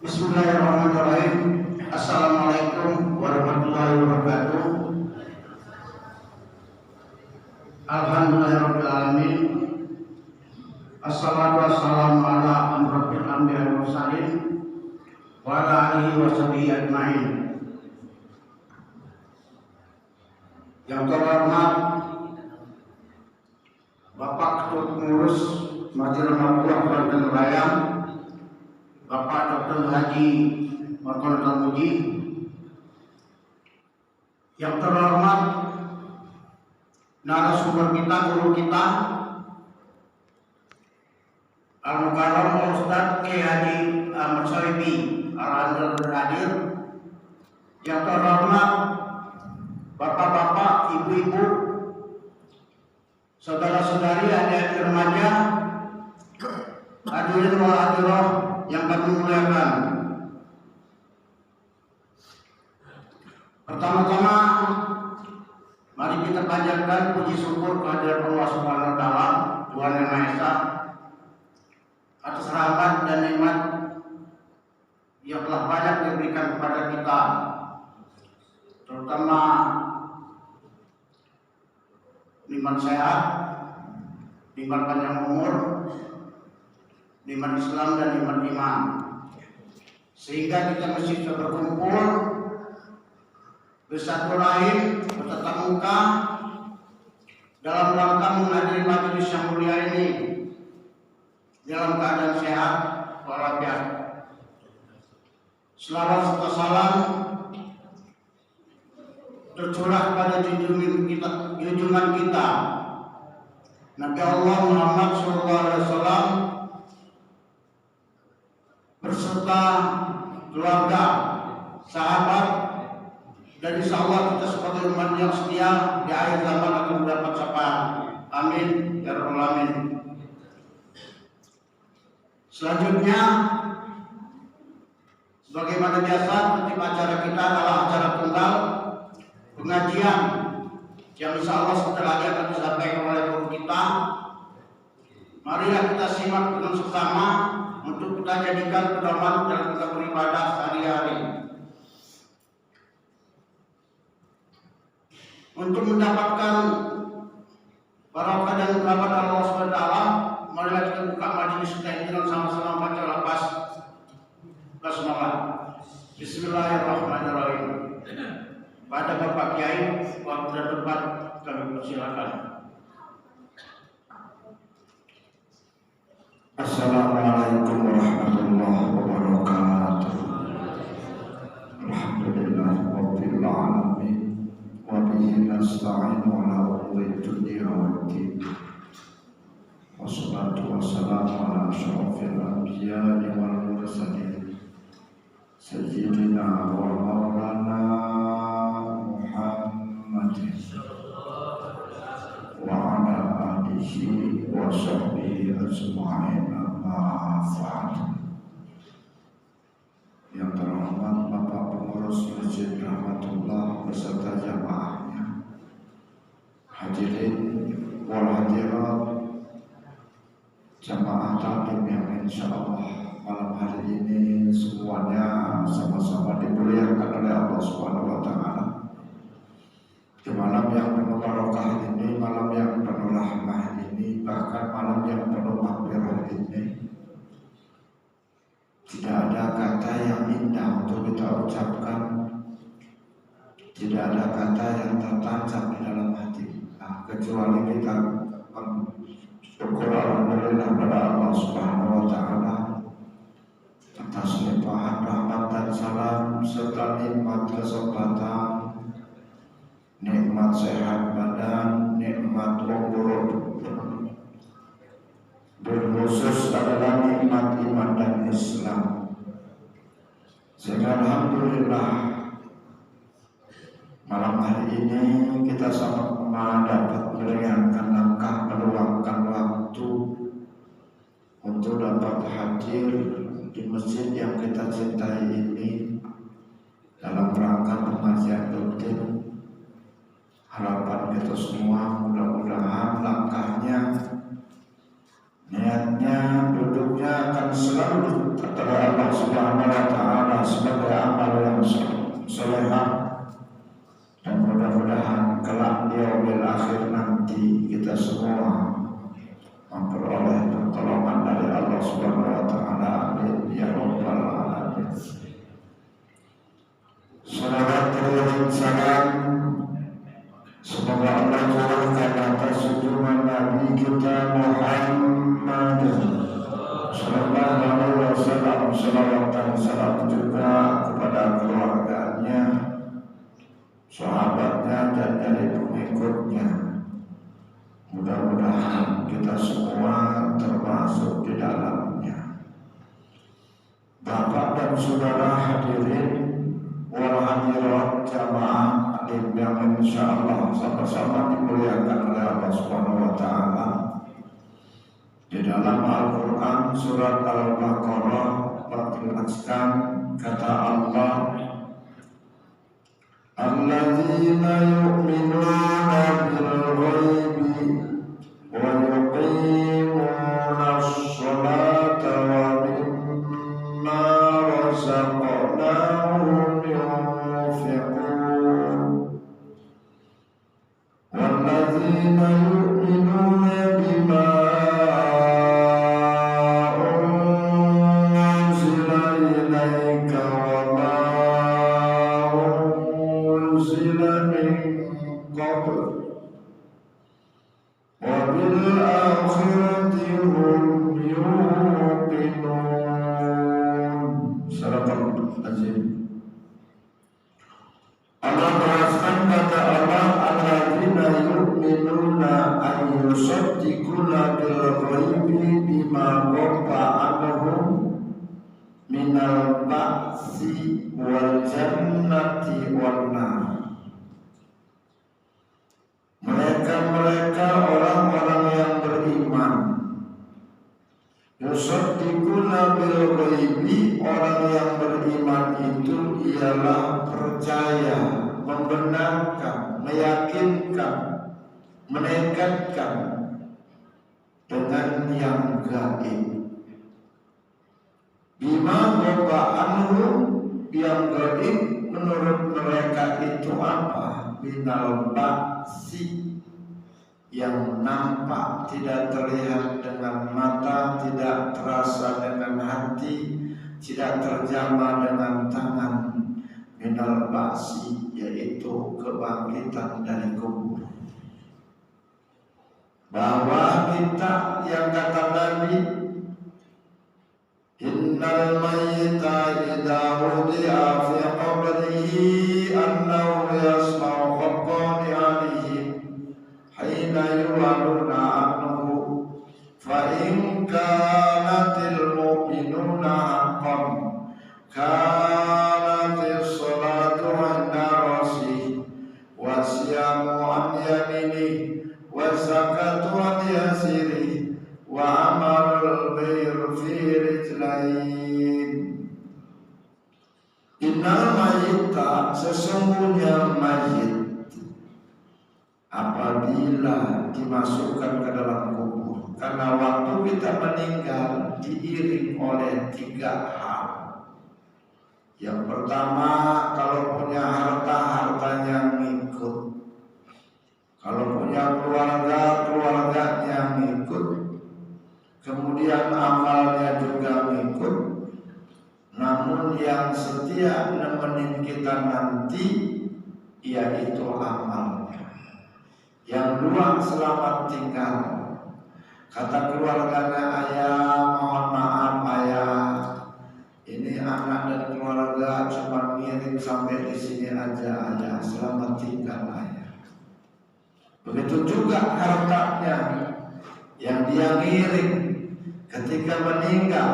Bismillahirrahmanirrahim. Assalamualaikum warahmatullahi wabarakatuh. Alhamdulillahirrahmanirrahim. Assalatu wassalamu ala asyrofil anbiya'i wal mursalin wa ala alihi wa sahbihi ajma'in. Yang terhormat Bapak Ketua Pengurus Majelis Ulama Banten Raya, Bapak Dr. Haji Martono Tarmuji, yang terhormat narasumber kita, guru kita, Al-Mukarram Ustaz Kiai Haji Ahmad Syarifi Al-Handal hadir, yang terhormat Bapak-bapak, ibu-ibu, saudara-saudari, adik-adik remaja, hadirin wal hadirat yang kami muliakan. Pertama-tama, mari kita panjatkan puji syukur kehadirat Allah Subhanahu wa Ta'ala, Tuhan Yang Maha Esa, atas rahmat dan nikmat yang telah banyak diberikan kepada kita, terutama nikmat sehat, nikmat panjang umur, nikmat Islam dan nikmat iman, sehingga kita masih bisa berkumpul bersatu rahim, bertatap muka dalam rangka menghadiri majelis yang mulia ini dalam keadaan sehat walafiat. Selawat serta salam tercurah pada junjungan kita Nabi Allah Muhammad SAW berserta keluarga, sahabat, dan insya Allah kita sebagai umat yang setia di akhir zaman akan mendapat syafaat. Amin ya rabbal alamin. Selanjutnya, sebagaimana biasa, tertib acara kita adalah acara tunggal pengajian yang insya Allah sebentar lagi akan disampaikan oleh guru kita. Marilah kita simak dengan seksama untuk kita jadikan pedoman dalam kita beribadah sehari-hari. Untuk mendapatkan barokah dan rahmat Allah SWT, marilah kita buka majelis kita ini dengan sama-sama baca lafaz basmalah. Bismillahirrahmanirrahim. Pada Bapak Kiai, waktu dan tempat kami persilakan. Assalamualaikum warahmatullahi wabarakatuh. Alhamdulillahirabbil alamin wa bihi nasta'inu ala umuri dunya waddin. Wassalatu wassalamu ala asyrofil anbiya'i wal mursalin sayyidina wa maulana Muhammadin wa ala alihi wa sahbihi ajma'in. Yang terhormat Bapak Pengurus Masjid Rahmatullah beserta jamaahnya, hadirin wal hadirat, jamaah taklim yang insya Allah malam hari ini semuanya sama-sama dimuliakan oleh Allah Subhanahu wa Ta'ala. Di malam yang penuh barokah ini, malam yang penuh rahmah ini, bahkan malam yang penuh maghfirah ini, tidak ada kata yang indah untuk kita ucapkan, tidak ada kata yang tertancap di dalam hati, kecuali kita bersyukur alhamdulillah kepada Allah Subhanahu wa Ta'ala atas limpahan rahmat dan salam serta nikmat kesempatan, nikmat sehat badan, nikmat umur, berkhusus adalah nikmat iman dan Islam. Sehingga alhamdulillah malam hari ini kita sama-sama dapat meringankan langkah, meluangkan waktu untuk dapat hadir di masjid yang kita cintai ini dalam rangka pengajian rutin. Harapan kita semua mudah-mudahan langkahnya, niatnya, duduknya akan selalu terhadap Allah Subhanahu wa Ta'ala pahala sebagai amal yang solehah, dan mudah-mudahan kelak di yaumil akhir nanti kita semua memperoleh pertolongan dari Allah Subhanahu wa taala. Amin ya rabbal alamin. Salawat dan salam semoga Allah curahkan atas junjungan Nabi kita Muhammad sallallahu alaihi wasallam. Salawat dan salam juga kepada keluarganya, sahabatnya, dan dari pengikutnya. Mudah-mudahan kita semua termasuk di dalamnya. Bapak dan saudara hadirin wal hadirat jamaah alim yang insyaallah sama-sama dimuliakan oleh Allah Subhanahu wa taala. Di dalam Al-Qur'an surat Al-Baqarah berjelaskan kata Allah, alladzina yu'minuna bil ghaibi wa yuqimuna as-salata wa mimma razaqnahum yunfiqun walladzina yu'minuna bima unzila ilaika wa ma unzila min qabl wa bil akhirati hum yuqinun. Sadaqallahu azim. Allah beraskan kata Allah, alladzina yu'minuna ayyusaddiquna bil ghaibi bima ghaba anhum minal ba'si wal jannati wan nar. Mereka orang-orang yang beriman, yusaddiquna bil ghaibi, orang yang beriman itu ialah percaya, membenarkan, meyakinkan, menekadkan dengan yang gaib. Bima ghaba anhum, yang gaib menurut mereka itu apa? Minal ba'si, yang nampak tidak terlihat dengan mata, tidak terasa dengan hati, tidak terjamah dengan tangan. Minal ba'si, yaitu kebangkitan dari kubur. Bahwa kita, yang kata Nabi, innal mayyita idza wudi'a fi qabrihi annahu yasma'u khaqqani 'alaihi hina yu'aluna anhu fa in kanatil mu'minuna haqqan kanatis salatu 'inda rasi wa siyamu an yamini wa zakatu an yasiri wa amalul bir fi rijlain. Innal mayyita, sesungguhnya mayit apabila dimasukkan ke dalam kubur, karena waktu kita meninggal diiring oleh 3 hal. Yang pertama, kalau punya harta, hartanya ngikut. Kalau punya keluarga, keluarganya ngikut. Kemudian amalnya juga ngikut. Namun yang setia nemenin kita nanti, yaitu amalnya. Yang 2, selamat tinggal. Kata keluarganya, ayah mohon maaf ayah, ini anak dan keluarga cuma ngirim sampai di sini aja ayah, selamat tinggal ayah. Begitu juga hartanya yang dia ngirim ketika meninggal,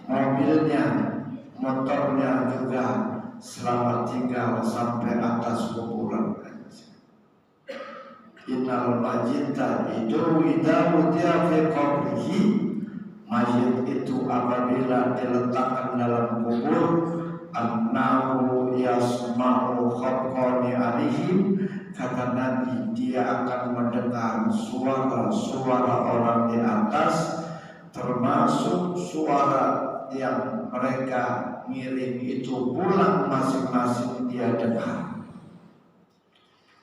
mobilnya, motornya juga selamat tinggal sampai atas kuburan. Innal majita itu idawudia fi qabrihi, mayit itu apabila diletakkan dalam kubur, annahu yasma'u khaqqani alihim, kata Nabi, dia akan mendengar suara-suara orang di atas, termasuk suara yang mereka ngirim itu pulang masing-masing dia dengar.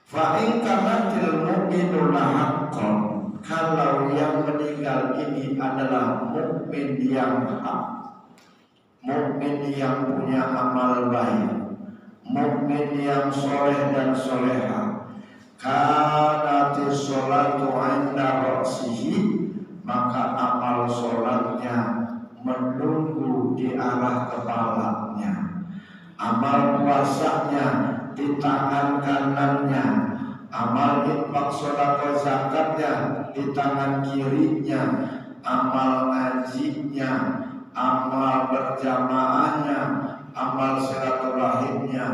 Fa in kanatil mu'minu lahaqqan, kalau yang meninggal ini adalah mukmin yang hak, mukmin yang punya amal baik, mukmin yang soleh dan soleha, kanati sholatu inda ra'sihi, maka amal sholatnya menunggu di arah kepalanya, amal puasanya di tangan kanannya, amal infak sedekah zakatnya di tangan kirinya, amal ngajinya, amal berjamaahnya, amal silaturahimnya,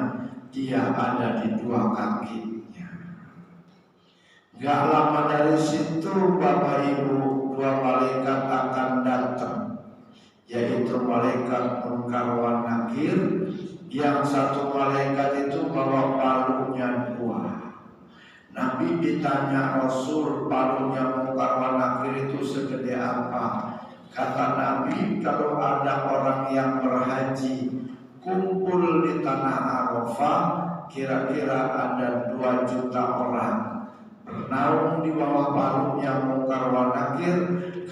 dia ada di dua kakinya. Gak lama dari situ Bapak Ibu, dua malaikat akan datang, yaitu malaikat Munkar wan Nakir. Yang satu malaikat itu bawa palunya dua. Nabi ditanya Rasul, palunya Munkar wan Nakir itu segede apa? Kata Nabi, kalau ada orang yang berhaji kumpul di tanah Arafah, kira-kira ada 2 juta orang bernaung di bawah palunya Munkar wan Nakir.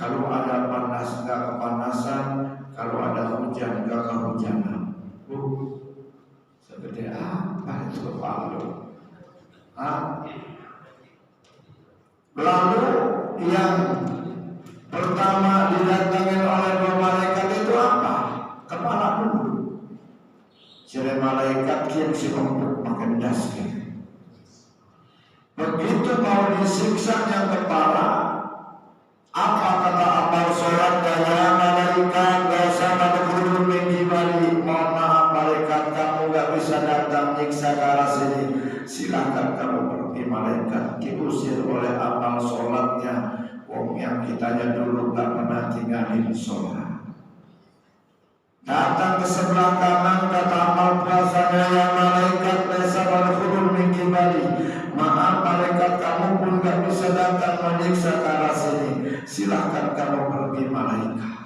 Kalau ada panas enggak kepanasan, kalau ada hujan enggak kehujanan. Segede apa itu palu? Lalu yang pertama didatangin oleh dua malaikat itu apa? Kepala dulu. Jadi malaikat kian si untuk makan dasnya. Begitu mau disiksa yang kepala, apa kata amal sholatnya? Ya malaikat, gak sama berhubung menggibali. Mohon maaf malaikat, kamu gak bisa datang nyiksa ke arah sini. Silahkan kamu pergi malaikat. Diusir oleh amal sholatnya. Wong yang kitanya dulu gak pernah tinggalin sholat. Datang ke sebelah kanan, kata amal puasanya, ya malaikat, lesa berhubung menggibali. Maaf malaikat, kamu pun gak bisa datang menyiksa ke arah sini. Silahkan kamu pergi malaikat.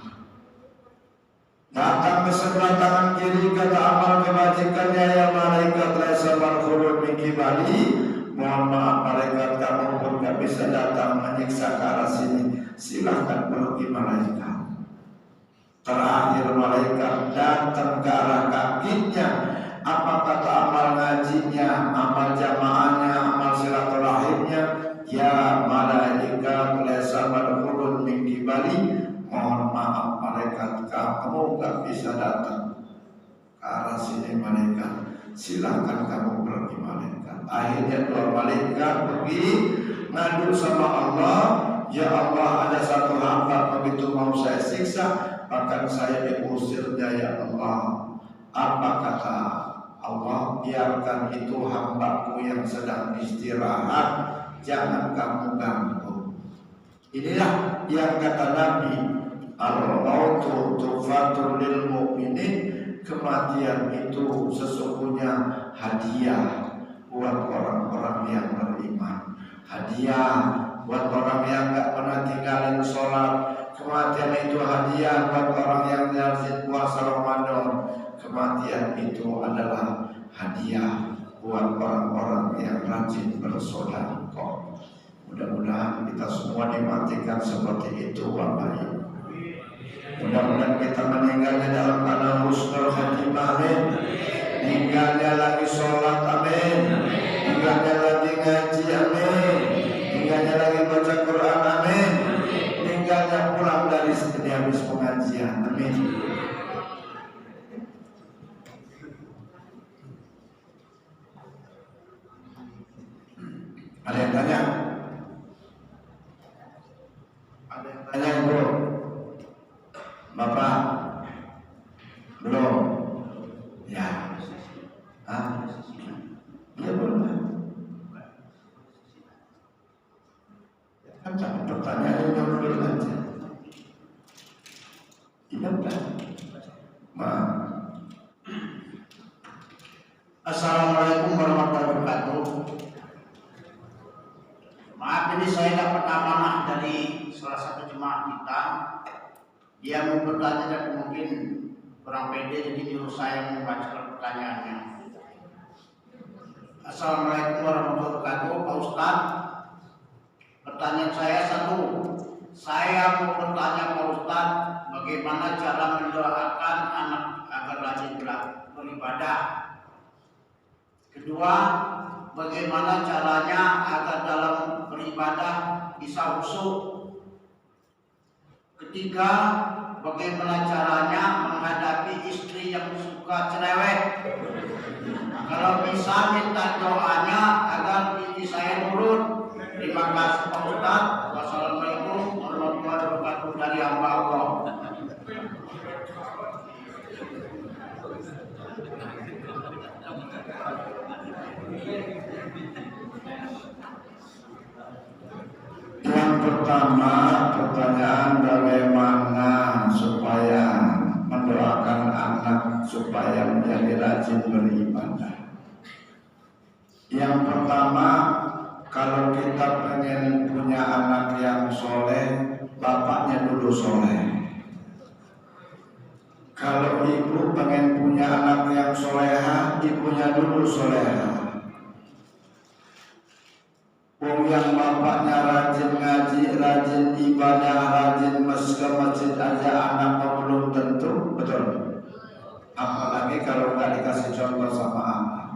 Datang ke sebelah tangan kiri, kata amal kebajikannya, ya malaikat, lesa berhubung menggibali. Mohon maaf malaikat, kamu pun gak bisa datang menyiksa ke arah sini. Silahkan pergi malaikat. Terakhir malaikat datang ke arah kakinya. Apa kata amal ngajinya, amal jamaahnya, amal silaturahimnya? Ya malaikat, lesa madkhulun min qibali. Mohon maaf malaikat, kamu gak bisa datang ke arah sini malaikat. Silahkan kamu pergi malaikat. Akhirnya dua malaikat pergi ngadu sama Allah. Ya Allah, ada satu hamba begitu mau saya siksa, bahkan saya diusirnya ya Allah. Apa kata Allah? Biarkan itu hambaku yang sedang istirahat, jangan kamu ganggu. Inilah yang kata Nabi, al-mautu tufatul lil mu'minin, kematian itu sesungguhnya hadiah buat orang-orang yang beriman. Hadiah buat orang yang gak pernah tinggalin sholat. Kematian itu hadiah buat orang yang rajin puasa Ramadan. Kematian itu adalah hadiah buat orang-orang yang rajin bersedekah. Mudah-mudahan kita semua dimatikan seperti itu Bapak Ibu. Mudah-mudahan kita meninggalnya dalam keadaan husnul khatimah, amin. Meninggalnya lagi sholat, amin. Meninggalnya lagi ngaji, amin. Meninggalnya lagi baca Quran, amin. Meninggalnya pulang dari sini habis pengajian, amin. Ada yang tanya? Ada yang tanya bro? Bapak? Belum? Ya. Hah? Iya belum? Kan pertanyaannya dulu aja. Iya kan? Assalamualaikum warahmatullahi wabarakatuh. Maaf, ini saya dapat amanah dari salah satu jemaah kita Dia mau bertanya dan mungkin kurang pede, jadi nyuruh saya membaca pertanyaannya. Assalamualaikum warahmatullahi wabarakatuh, Pak Ustadz. Pertanyaan saya satu, saya mau bertanya Pak Ustadz, bagaimana cara mendoakan anak agar rajin beribadah? Kedua, bagaimana caranya agar dalam beribadah bisa khusyuk? Ketiga, bagaimana caranya menghadapi istri yang suka cerewet? Kalau bisa minta doanya agar istri saya nurut. Terima kasih Pak Ustadz. Wassalamualaikum warahmatullahi wabarakatuh dari hamba Allah. Yang pertama, pertanyaan bagaimana supaya mendoakan anak supaya menjadi rajin beribadah. Yang pertama, kalau kita pengen punya anak yang soleh, bapaknya dulu soleh. Kalau ibu pengen punya anak yang soleha, ibunya dulu soleha. Yang bapaknya rajin ngaji, rajin ibadah, rajin ke masjid aja anaknya belum tentu, betul? Apalagi kalau nggak dikasih contoh sama anak.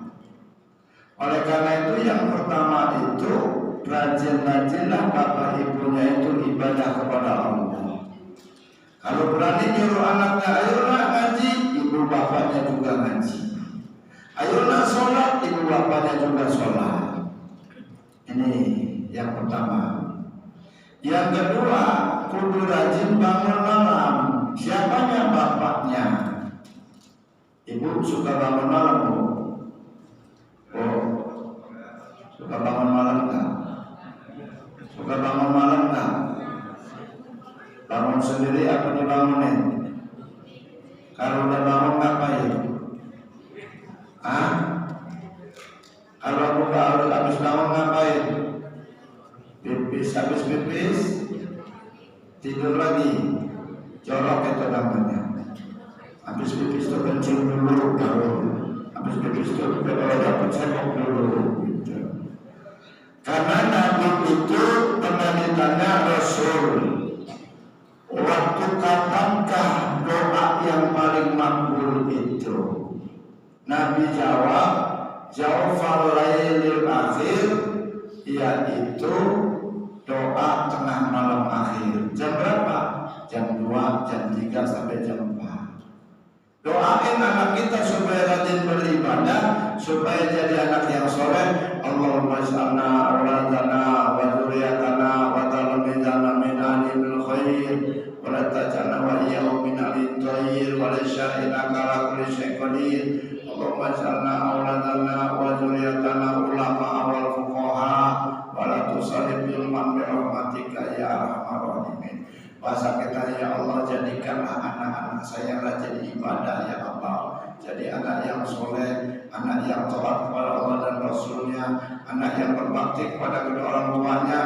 Oleh karena itu yang pertama itu rajin-rajinlah bapak ibunya itu ibadah kepada Allah. Kalau berani nyuruh anaknya, ayolah ngaji, ibu bapaknya juga ngaji. Ayolah sholat, ibu bapaknya juga sholat. Ini yang pertama. Yang kedua, kudu rajin bangun malam. Siapanya? Bapaknya. Ibu suka bangun malam, Bu? Oh, suka bangun malam kan? Suka bangun malam kan? Bangun sendiri apa dibangunin? Kalau udah bangun ngapain? Kalau buka habis bangun ngapain? Pipis, habis pipis tidur lagi. Jorok itu namanya. Habis pipis itu kencing dulu, baru habis pipis itu kalau dapat cebok dulu gitu. Karena Nabi itu pernah ditanya Rasul, waktu kapankah doa yang paling makbul itu? Nabi jawab, jawfal lailil akhir, yaitu doa tengah malam akhir. Jam berapa? Jam 2, jam 3 sampai jam 4. Doain anak kita supaya rajin beribadah, supaya jadi anak yang soleh. Allahumma ij'alna auladana wa dzurriyyatana wa talamidana min alimil khair wa la taj'alna wa iyyahum min alim thayyir wa la sya'ina kala kulli syai'in qadir. Allahumma ij'alna auladana wa dzurriyyatana ulama wal fuqaha wa la tusallib bil man bi rahmatika ya arhamar rahimin. Bahasa kita, ya Allah, jadikanlah anak-anak saya rajin ibadah ya Allah. Jadi anak yang soleh, anak yang taat kepada Allah dan Rasulnya, anak yang berbakti kepada kedua orang tuanya,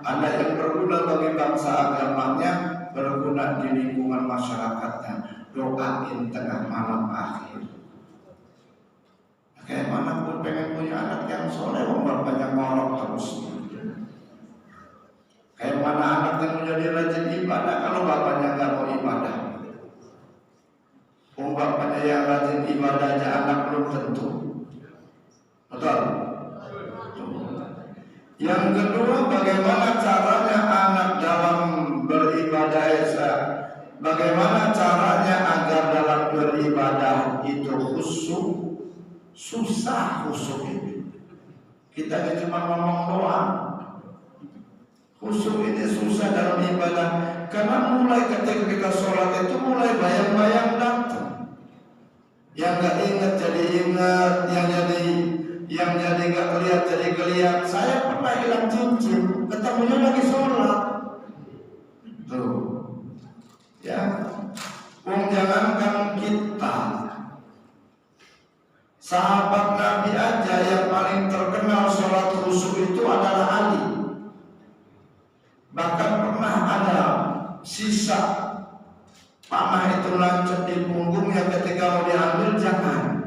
anak yang berguna bagi bangsa agamanya, berguna di lingkungan masyarakatnya. Doain tengah malam akhir. Kayak mana pun pengen punya anak yang soleh, bapaknya ngorok terus. Kayak mana anak yang menjadi rajin ibadah kalau bapaknya nggak mau ibadah? Bapaknya yang rajin ibadah aja anak belum tentu. Betul? Yang kedua, bagaimana caranya anak dalam beribadah? Bagaimana caranya agar dalam beribadah itu khusyuk? Susah khusyuk ini. Kita cuma ngomong doang. Khusyuk ini susah dalam ibadah, karena mulai ketika kita sholat itu mulai bayang-bayang datang. Yang nggak ingat jadi ingat, yang jadi nggak kelihatan jadi kelihatan. Saya pernah hilang cincin, ketemunya lagi sholat. Tuh, ya. Jangankan kita, sahabat Nabi aja yang paling terkenal sholat khusyuk itu adalah Ali. Bahkan pernah ada sisa Panah itu lancip di punggungnya ketika mau diambil, jangan.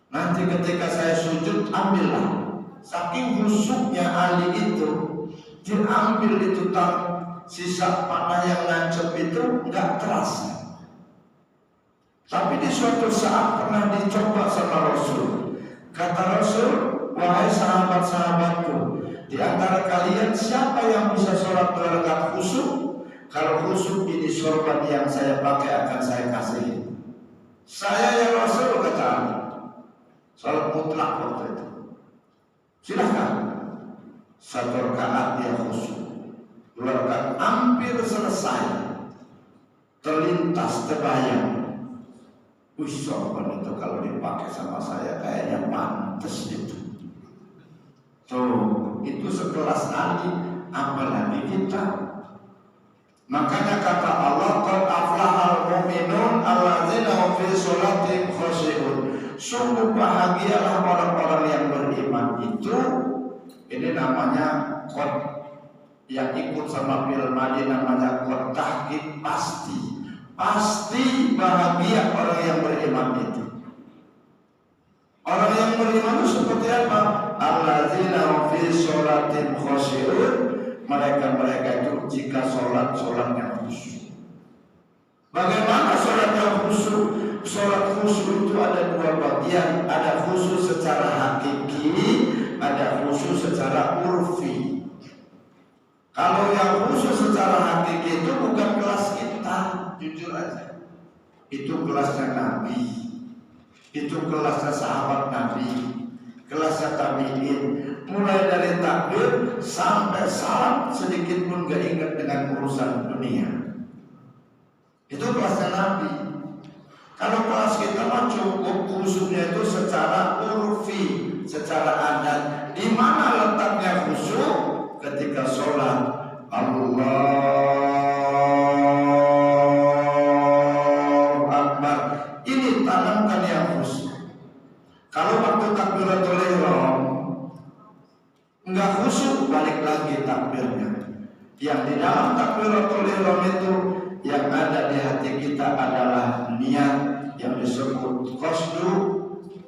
Nanti ketika saya sujud, ambillah. Saking khusyuknya ahli itu, diambil itu sisa panah yang lancip itu nggak terasa. Tapi di suatu saat pernah dicoba sama Rasul. Kata Rasul, wahai sahabat-sahabatku, di antara kalian siapa yang bisa sholat 2 rakaat khusyuk? Kalau khusyuk ini sorban yang saya pakai akan saya kasih. Saya ya Rasul, kata Ali. Salat mutlak waktu itu. Silahkan. 1 rakaat dia khusyuk, 2 rakaat hampir selesai. Terlintas, terbayang. Wih, sorban itu kalau dipakai sama saya kayaknya pantas itu. Tuh, itu sekelas Ali, apalagi kita. Makanya kata Allah, qad aflahal mu'minun alladzina hum fi sholatihim khashi'un. Sungguh bahagialah orang-orang yang beriman itu. Ini namanya qad, yang ikut sama fi'il madhi namanya qad tahqiq, pasti. Pasti bahagia orang yang beriman itu. Orang yang beriman itu seperti apa? Alladzina hum fi sholatihim khashi'un. Mereka itu jika sholatnya khusyuk. Bagaimana sholatnya khusyuk? Sholat khusyuk itu ada 2 bagian. Ada khusyuk secara hakiki, ada khusyuk secara urfi. Kalau yang khusyuk secara hakiki itu bukan kelas kita, jujur aja. Itu kelasnya Nabi, itu kelasnya sahabat Nabi, kelasnya tabi'in. Mulai dari takbir sampai salam sedikit pun gak ingat dengan urusan dunia. Itu kelasnya Nabi. Kalau kelas kita mah cukup khusyuknya itu secara urfi, secara adat. Di mana letaknya khusyuk? Ketika sholat, Allahu Akbar. Ini tanamkan yang khusyuk. Kalau waktu takbiratul ihram enggak khusyuk, balik lagi takbirnya. Yang di dalam takbiratul ihram itu yang ada di hati kita adalah niat yang disebut qasdu,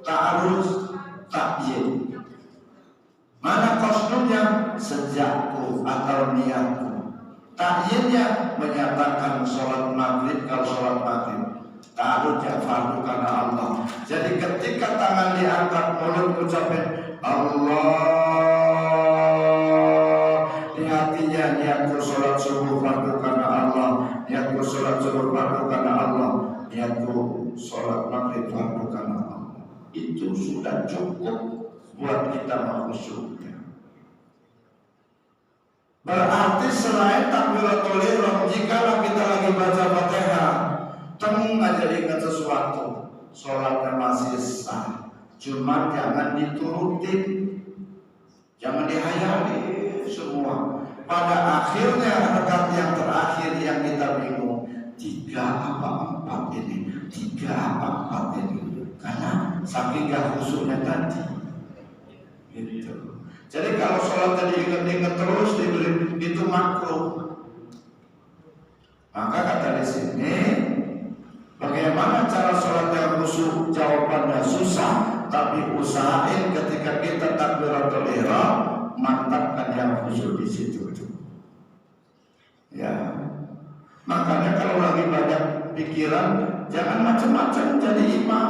ta'aruz, ta'yin. Mana qasdunya? Sejakku atau niatku. Ta'yinnya menyatakan sholat maghrib kalau sholat maghrib. Ta'aruznya fardu karena Allah. Jadi ketika tangan diangkat, mulut ucapin Allah, di hatinya niatku sholat subuh fardu karena Allah, niatku sholat subuh fardu karena Allah, niatku sholat maghrib fardu karena Allah. Itu sudah cukup buat kita khusyuknya. Berarti selain takbiratul ihram, jikalau kita lagi baca Fatihah, temu aja ingat sesuatu, sholatnya masih sah. Cuma jangan diturutin, jangan dihayali semua. Pada akhirnya rakaat yang terakhir yang kita bingung, 3 apa 4 ini, 3 apa 4 ini, karena saking gak khusyuknya tadi. Gitu. Jadi kalau sholat tadi ingat-ingat terus itu makruh. Maka kata di sini, bagaimana cara sholat yang khusyuk? Jawabannya susah. Tapi usahain ketika kita takbiratul ihram, mantapkan yang khusyuk di situ. Ya, makanya kalau lagi banyak pikiran, jangan macam-macam jadi imam.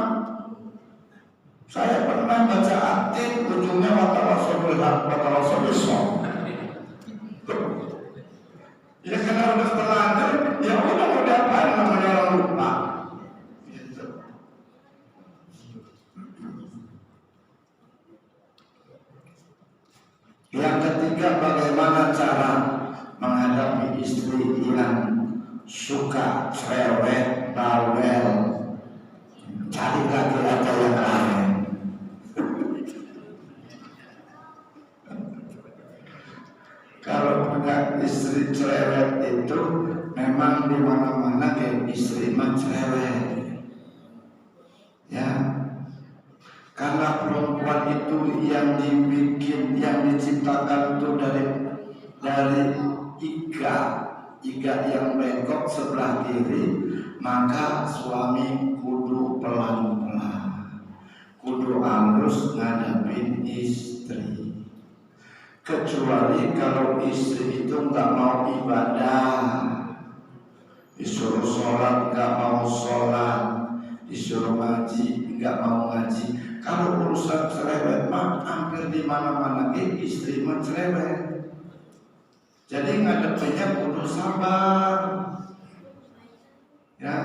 Saya pernah baca aktif, ujungnya watawasobil haq, watawasobil shawab. Ya karena udah terlanjur, ya udah mau diapain, namanya orang lupa. Yang ketiga, bagaimana cara menghadapi istri yang suka cerewet, bawel, cari lagi ada yang lain. Kalau punya istri cerewet itu memang di mana-mana kayak istri mah cerewet. Ya. Karena perempuan itu yang dibikin, yang diciptakan itu dari iga, jika yang bengkok sebelah kiri, maka suami kudu pelan-pelan, kudu halus ngadepin istri. Kecuali kalau istri itu nggak mau ibadah, disuruh sholat nggak mau sholat, disuruh ngaji nggak mau ngaji. Kalau urusan cerewet mah hampir di mana-mana istri mah cerewet. Jadi ngadepinnya kudu sabar, ya,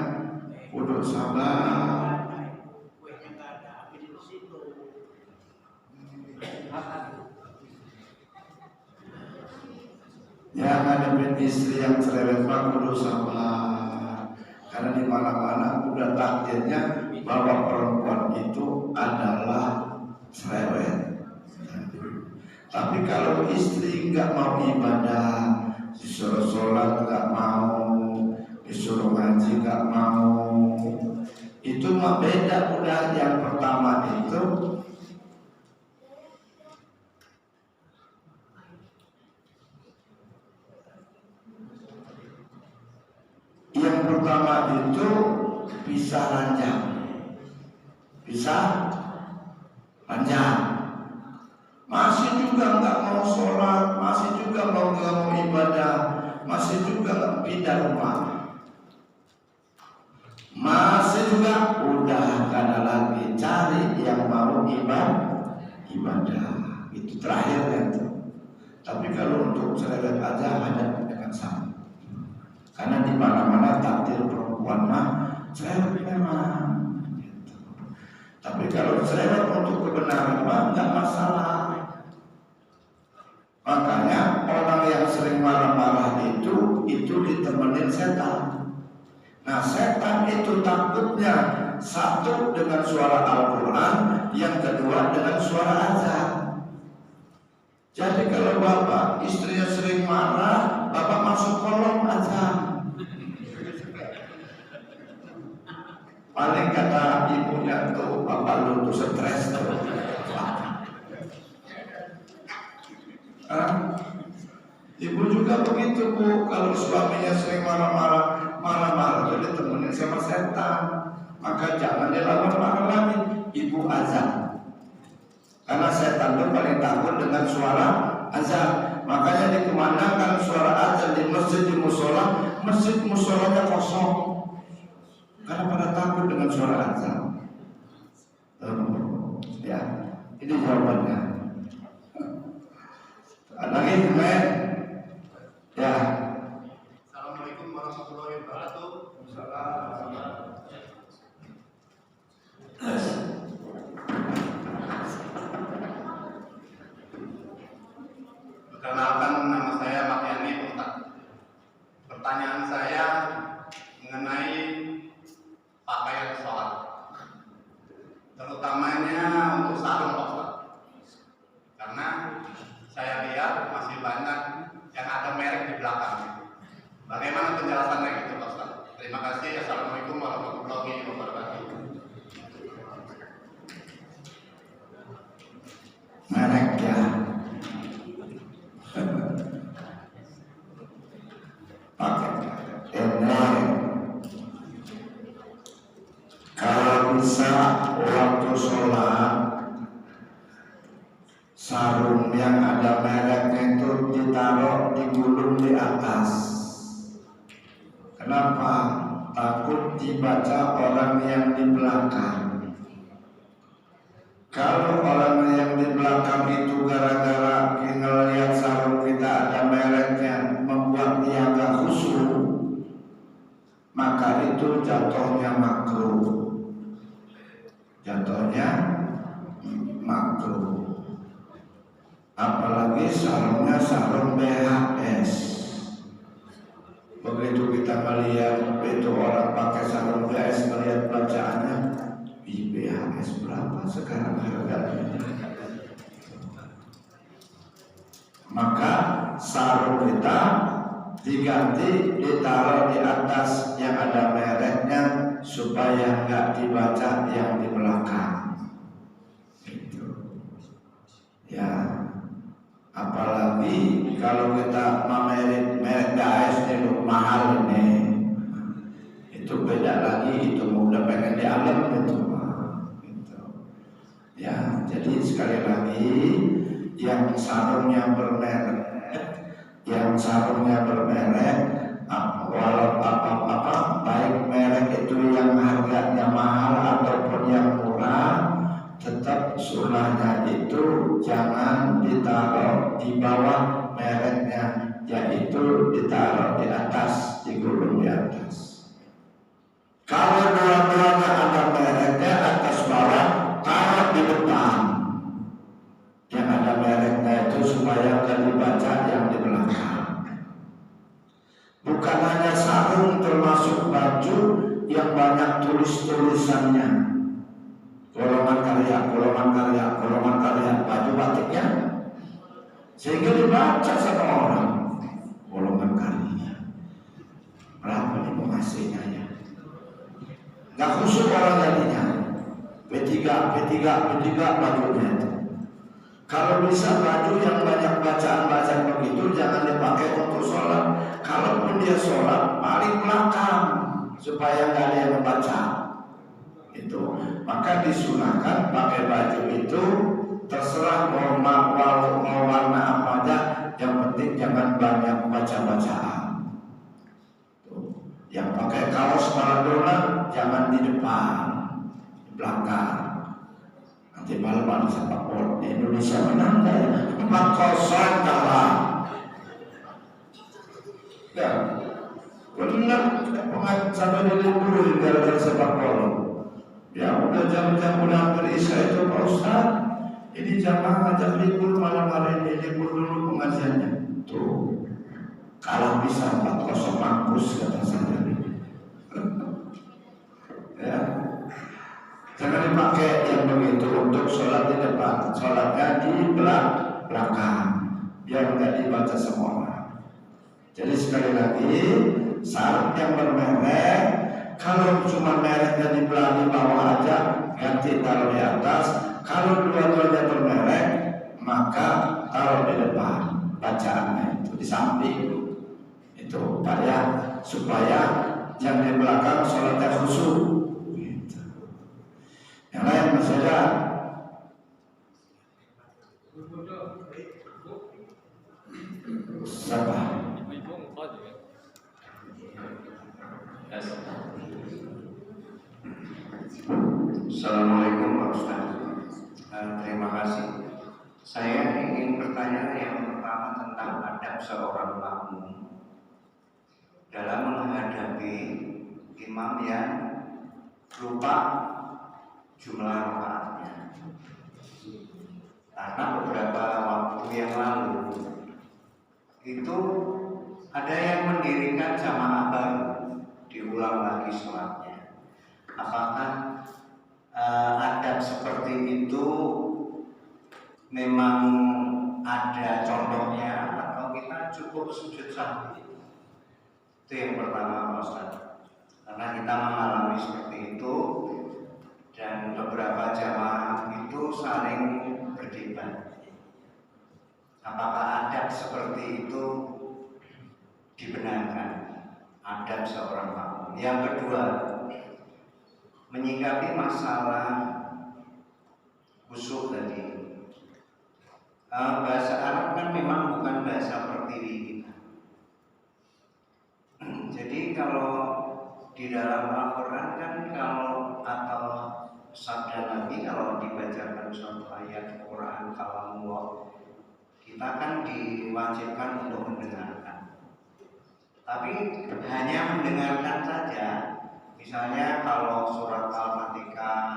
kudu sabar. Ya, ngadepin istri yang cerewet mah kudu sabar. Karena di mana-mana udah takdirnya bahwa perempuan itu adalah cerewet. Tapi kalau istri nggak mau ibadah, disuruh sholat nggak mau, disuruh ngaji nggak mau, itu mah beda. Udah yang pertama itu bisa ranjang, bisa ranjang. Masih juga nggak mau sholat, masih juga nggak mau ibadah, masih juga pindah rumah, masih juga udah gak ada lagi cari yang mau ibadah. Itu terakhir itu. Tapi kalau untuk cerewet aja ada dengan sama. Karena di mana-mana takdir perempuan mah cerewet memang. Gitu. Tapi kalau cerewet untuk kebenaran mah nggak masalah. Makanya orang yang sering marah-marah itu ditemenin setan. Nah, setan itu takutnya satu dengan suara Al-Quran, yang kedua dengan suara azan. Jadi kalau bapak istrinya sering marah, bapak masuk kolom azan. Paling kata ibunya tuh, bapak lu tuh stres tuh. Ibu juga begitu bu, kalau suaminya sering marah-marah jadi temenin sama setan, maka jangan dilawan marah lagi. Ibu azan, karena setan itu paling takut dengan suara azan. Makanya dikumandangkan suara azan di masjid, di musola, masjid musolanya kosong, karena pada takut dengan suara azan. Ya, ini jawabannya. Lagi men. Ya. Assalamualaikum warahmatullahi wabarakatuh. Perkenalkan, nama saya Makyani Ustaz. Pertanyaan saya mengenai pakaian sholat, terutamanya untuk sarung Ustaz. Karena saya lihat masih banyak yang ada merek di belakang. Bagaimana penjelasannya gitu Pak Ustaz? Terima kasih. Assalamualaikum warahmatullahi wabarakatuh. Merek ya. Pakai ini. Kalau bisa waktu sholat, sarung yang ada mereknya itu ditaruh, digulung di atas. Kenapa? Takut dibaca orang yang di belakang. Kalau orang yang di belakang itu gara-gara ngelihat sarung kita ada mereknya membuat dia agak khusyuk, maka itu jatuhnya makruh. Jatuhnya makruh. Apalagi sarungnya sarung BHS. Begitu kita melihat itu orang pakai sarung BHS, melihat bacaannya, BHS berapa sekarang harganya? Maka sarung kita diganti, ditaruh di atas yang ada mereknya supaya nggak dibaca yang di belakang. Itu. Ya. Apalagi kalau kita mamerin merek Daes ini mahal ini, itu beda lagi, itu udah pengen di alam itu. Gitu. Ya, jadi sekali lagi yang sarungnya bermerek, walau apa baik merek itu yang harganya mahal ataupun yang murah, tetap sunnahnya itu jangan ditaruh di bawah mereknya, yaitu ditaruh di atas, digulung di atas. Kalau dua-duanya ada mereknya atas bawah, taruh di depan. Yang ada mereknya itu supaya nggak dibaca yang di belakang. Bukan hanya sarung, termasuk baju yang banyak tulis-tulisannya. Golongan karya, baju batiknya, sehingga dibaca sama orang. Golongan karya. Berapa nih penghasilannya ya? Nggak khusyuk orang jadinya. P3 bajunya itu. Kalau bisa baju yang banyak bacaan begitu jangan dipakai untuk sholat. Kalaupun dia sholat paling belakang supaya nggak ada yang membaca. Itu maka disunahkan pakai baju itu terserah mau warna apa aja, yang penting jangan banyak baca-bacaan. Yang pakai kaos Maradona jangan di depan, di belakang. Nanti malam ada sepak bola di Indonesia menang ya 4-0 kalah. Ya, benar sampai diliburin gara-gara sepak bola. Ya udah jam-jam udah berisya itu Pak Ustaz, ini jamaah ngajak libur malam hari ini, libur dulu pengajiannya. Tuh kalah bisa 4-0 mampus kata saya. Ya, jangan dipakai yang begitu untuk sholat di depan, sholatnya di belakang, biar nggak dibaca semua orang. Jadi sekali lagi, sarung yang bermerek, kalau cuma mereknya di bawah aja, ganti taruh di atas. Kalau dua-duanya bermerek, maka taruh di depan, bacaannya itu di samping. Itu supaya yang di belakang sholatnya khusyuk. Gitu. Yang lain masih ada. Siapa? Assalamualaikum Pak Ustaz. Terima kasih. Saya ingin bertanya yang pertama tentang adab seorang makmum dalam menghadapi imam yang lupa jumlah rakaatnya. Karena beberapa waktu yang lalu itu ada yang mendirikan jamaah baru, diulang lagi sholatnya. Apakah adab seperti itu memang ada contohnya atau kita cukup sujud sahwi? Itu yang pertama Pak Ustaz. Karena kita mengalami seperti itu dan beberapa jamaah itu saling berdebat. Apakah adab seperti itu dibenarkan? Adab seorang makmum. Yang kedua, menyikapi masalah khusyuk tadi. Bahasa Arab kan memang bukan bahasa pertiwi kita. Jadi kalau di dalam Al-Quran kan atau sabda Nabi kalau dibacakan suatu ayat Quran kalamullah, kita kan diwajibkan untuk mendengarkan. Tapi hanya mendengarkan saja. Misalnya kalau surat Al-Fatihah,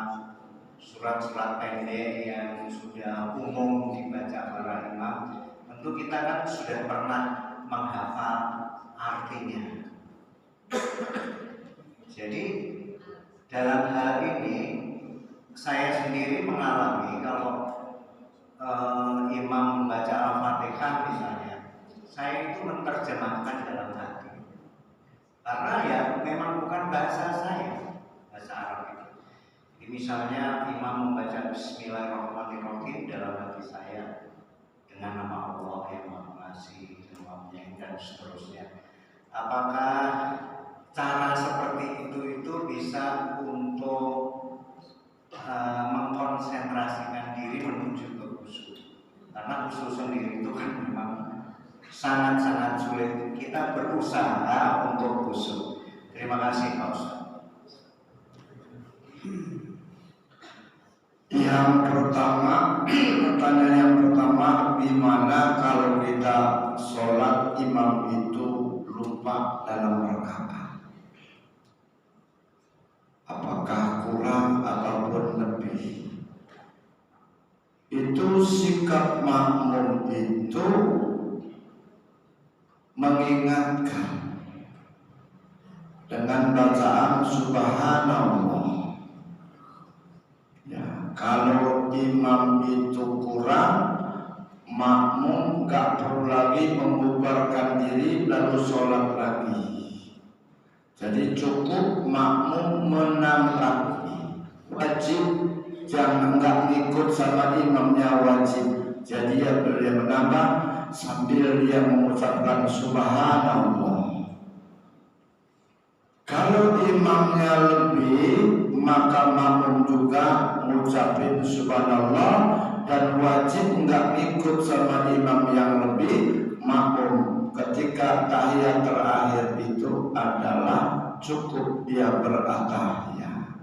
surat-surat pendek yang sudah umum dibaca para imam, tentu kita kan sudah pernah menghafal artinya. Jadi dalam hal ini saya sendiri mengalami kalau imam membaca Al-Fatihah misalnya, saya itu menerjemahkan dalam hati. Karena ya memang bukan bahasa saya, bahasa Arab itu. Jadi misalnya imam membaca Bismillahirrahmanirrahim dalam hati saya, dengan nama Allah yang Maha Pengasih dan Maha Penyayang dan seterusnya. Apakah cara seperti itu bisa untuk mengkonsentrasikan diri menuju ke khusyuk? Karena khusyuk sendiri itu kan memang sangat-sangat sulit. Kita berusaha untuk khusyuk. Terima kasih Pak Ustaz. Yang pertama, pertanyaan yang pertama, gimana kalau kita sholat imam itu lupa dalam rakaat? Apakah kurang ataupun lebih? Itu sikap makmum itu mengingatkan dengan bacaan subhanallah. Ya, kalau imam itu kurang, makmum gak perlu lagi membubarkan diri lalu sholat lagi. Jadi cukup makmum menambah, wajib jangan nggak ngikut sama imamnya, wajib. Jadi dia menambah sambil dia mengucapkan subhanallah. Kalau imamnya lebih, maka makmum juga mengucapin subhanallah, dan wajib nggak ngikut sama imam yang lebih. Makmum ketika tahiyat terakhir itu adalah cukup dia beratahiyat.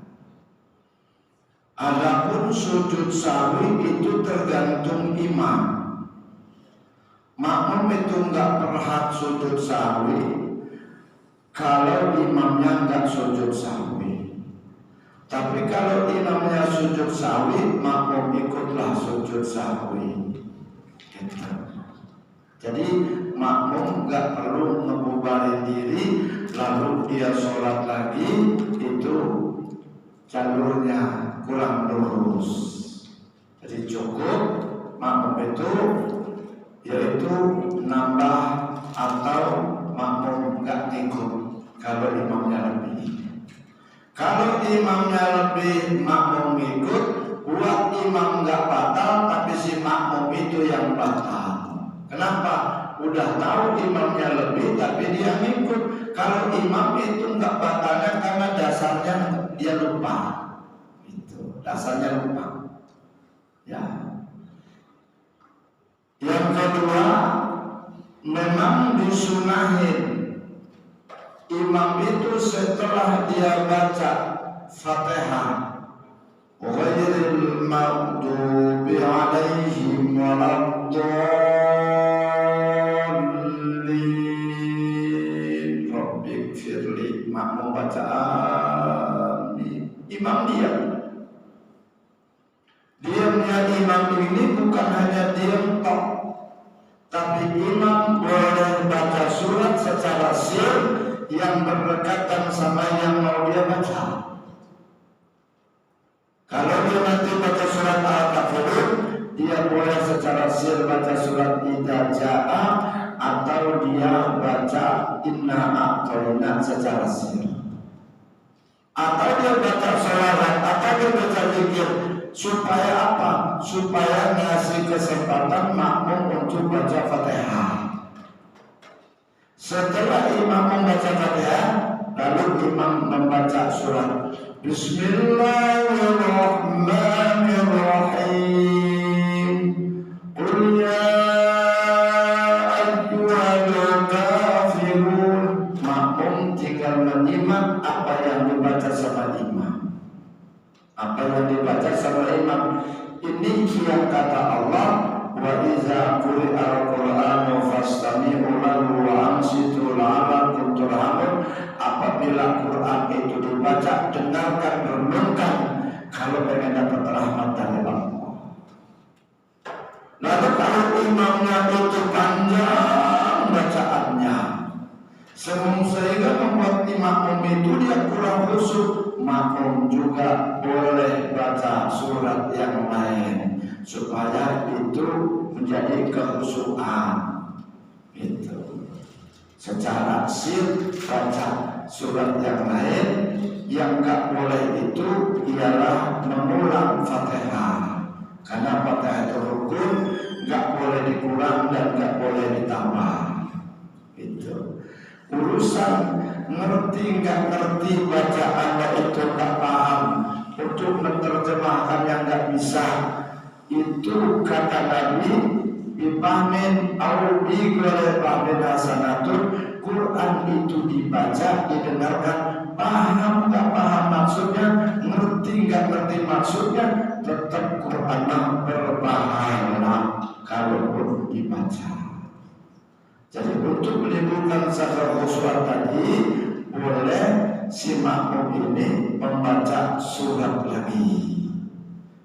Adapun sujud sahwi itu tergantung imam. Makmum itu nggak berhak sujud sahwi kalau imamnya nggak sujud sahwi. Tapi kalau imamnya sujud sahwi, makmum ikutlah sujud sahwi. Gitu. Jadi makmum nggak perlu ngebubarin diri lalu dia sholat lagi, itu jalurnya kurang lurus. Jadi cukup makmum itu yaitu nambah atau makmum nggak ngikut kalau imamnya lebih. Kalau imamnya lebih, makmum ngikut, buat imam nggak batal, tapi si makmum itu yang batal. Kenapa? Udah tahu imamnya lebih, tapi dia ngikut. Kalau imam itu nggak batalnya karena dasarnya dia lupa. Itu dasarnya lupa. Ya. Yang kedua, memang disunahin imam itu setelah dia baca Fatihah, ghairil maghdubi alaihim waladdallin, rabbighfirli, makmum baca amin. Imam diam. Diamnya imam ini bukan hanya diam tok, tapi imam boleh baca surat secara sir yang berdekatan sama yang mau dia baca. Kalau dia nanti baca surat Al-Kafirun, dia boleh secara sir baca surat Idza Jaa, atau dia baca Inna A'thaina secara sir. Atau dia baca sholawat, atau dia baca zikir. Supaya apa? Supaya ngasih kesempatan makmum untuk baca Fatihah. Setelah imam membaca Fatihah, lalu imam membaca surat Bismillahirrahmanirrahim. Qul ya ayyuhal kafirun. Makmum tinggal menyimak apa yang dibaca sama imam. Apa yang dibaca sama imam. Ini yang kata Allah, wa iza quri'al Qur'anu fastami'u lahu wa ansitu la'allakum turhamun. Apabila Quran itu dibaca, dengarkan, renungkan, kalau pengen dapat rahmat dari Allah. Lalu kalau imamnya itu panjang bacaannya, sehingga membuat makmum itu dia kurang khusyuk, makmum juga boleh baca surat yang lain supaya itu menjadi kekhusyuan. Itu secara sir baca surat yang lain. Yang enggak boleh itu ialah mengulang Fatihah, karena Fatihah itu rukun, nggak boleh dikurang dan nggak boleh ditambah. Itu urusan ngerti nggak ngerti bacaannya itu nggak paham, untuk menerjemahkan yang nggak bisa, itu kata Nabi bipamin au bi ghairi fahmin hasanatun. Quran itu dibaca, didengarkan, paham nggak paham maksudnya, ngerti nggak ngerti maksudnya, tetap Quran berpahala kalaupun dibaca. Jadi untuk menimbulkan sadar khusyuk tadi, boleh si makmum ini membaca surat lagi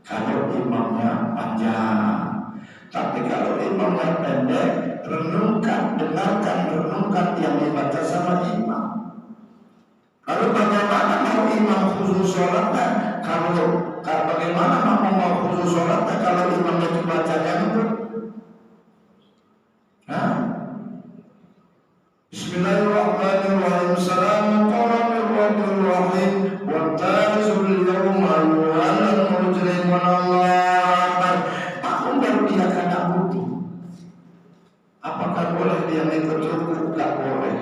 kalau imamnya panjang. Tapi kalau imamnya pendek, renungkan, dengarkan, renungkan yang dibaca sama imam. Lalu bagaimana mau imam khusus sholatnya? Kalau bagaimana mau khusus sholatnya kalau imamnya itu bacanya itu? Bismillahirrahmanirrahim. Bismillahirrahmanirrahim. Wa ta'izul yawma ayyuhal mujrimun Allah. Makmum baru dia kena butuh. Apakah boleh dia ikut rukuk? Tidak boleh.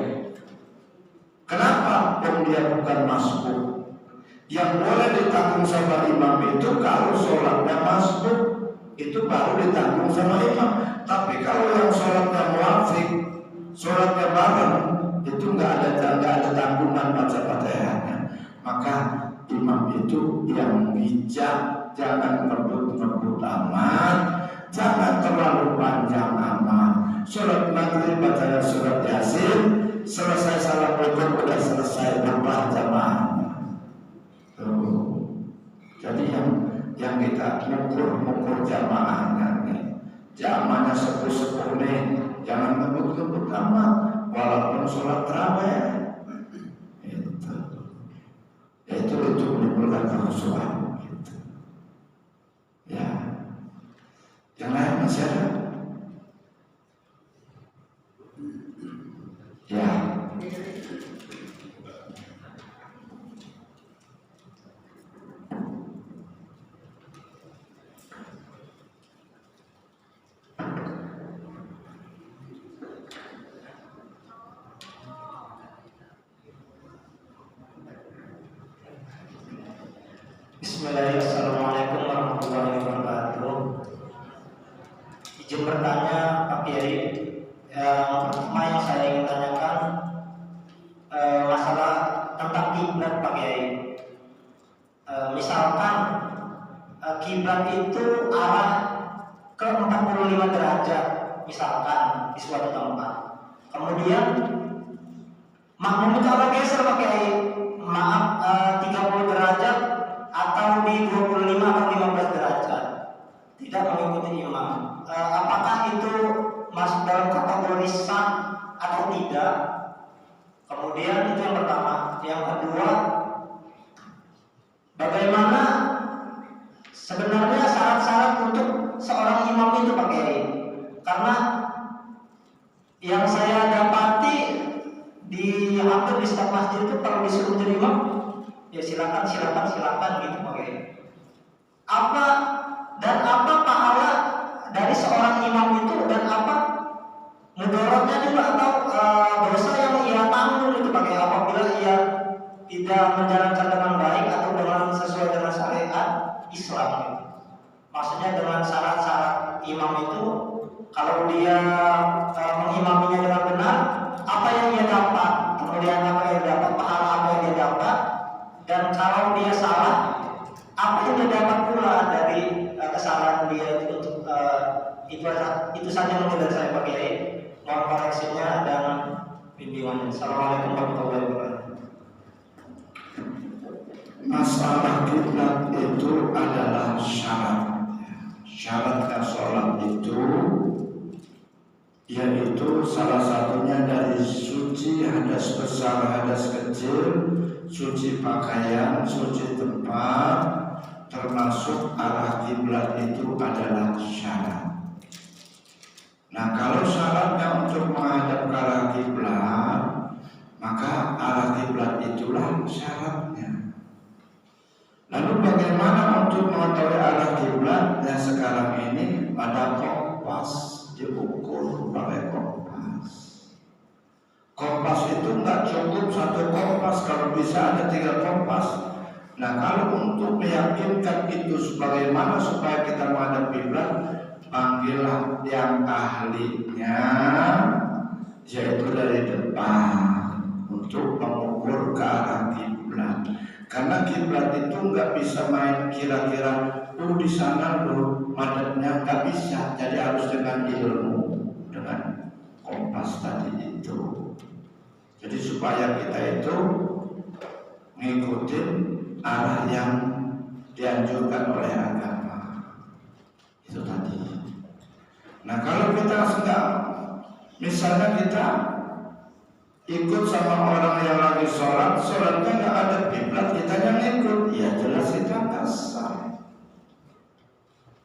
Kenapa? Dia bukan masbuk. Yang boleh ditanggung sama imam itu kalau sholatnya masbuk, itu baru ditanggung sama imam. Tapi kalau yang sholatnya muafiq, sholatnya bareng, itu nggak ada tanggungan baca-bacanya. Maka imam itu yang bijak, jangan ngebut-ngebut amat, jangan terlalu panjang amat. Surat maghrib bacanya surat yasin, selesai salam rukuk udah selesai berjamaahnya. Jadi yang kita mukur jamaahnya nih, jamaahnya sepuh-sepuh nih, jangan ngebut-ngebut amat, walaupun sholat tarawih. Itu menimbulkan kekhusyuan. Gitu. Ya, yang lain masih ada? Ya. Bismillahirrahmanirrahim. Assalamualaikum warahmatullahi wabarakatuh. Izin bertanya Pak Kiai, pertama yang saya ingin tanyakan masalah tentang kiblat Pak Kiai. Misalkan kiblat itu arah ke 45 derajat, misalkan di suatu tempat. Kemudian makmum itu arah geser Pak Kiai, maaf 30 derajat atau di 25 atau 15 derajat, tidak mengikuti imam. Apakah itu masuk dalam kategori sah atau tidak? Kemudian itu yang pertama. Yang kedua, bagaimana sebenarnya syarat-syarat untuk seorang imam itu Pak Kiai? Karena yang saya dapati di hampir di setiap masjid itu kalau disuruh jadi imam, ya silakan gitu Pak Kiai. Apa pahala dari seorang imam itu, dan apa mudaratnya juga atau dosa yang ia tanggung itu Pak Kiai apabila ia tidak menjalankan dengan baik atau dengan sesuai dengan syariat Islam gitu. Maksudnya dengan syarat-syarat imam itu, kalau dia mengimaminya dengan benar, apa yang ia dapat, kemudian apa yang dia dapat, pahala apa yang dia dapat. Dan kalau dia salah, apa yang dia dapat pula dari kesalahan dia itu untuk itu saja mungkin dari saya Pak Kiai. Mohon koreksinya dan bimbingannya. Assalamualaikum warahmatullahi wabarakatuh. Masalah kiblat itu adalah syarat. Syaratnya sholat itu yaitu salah satunya dari suci hadas besar, hadas kecil, suci pakaian, suci tempat, termasuk arah kiblat itu adalah syarat. Nah, kalau syaratnya untuk menghadap ke arah kiblat, maka arah kiblat itulah syaratnya. Lalu bagaimana untuk mengetahui arah kiblat? Yang sekarang ini ada kompas diukur pakai kompas. Kompas itu nggak cukup satu kompas, kalau bisa ada 3 kompas. Nah, kalau untuk meyakinkan itu sebagaimana supaya kita menghadap kiblat, panggillah yang ahlinya, yaitu dari depan untuk mengukur ke arah kiblat. Karena kiblat itu nggak bisa main kira-kira, di sana loh madhabnya, nggak bisa. Jadi harus dengan ilmu, dengan kompas tadi itu. Jadi supaya kita itu ngikutin arah yang dianjurkan oleh agama itu tadi. Nah, kalau kita enggak, misalnya kita ikut sama orang yang lagi sholatnya nggak ada kiblat, kita yang ikut, ya jelas kita nggak sah.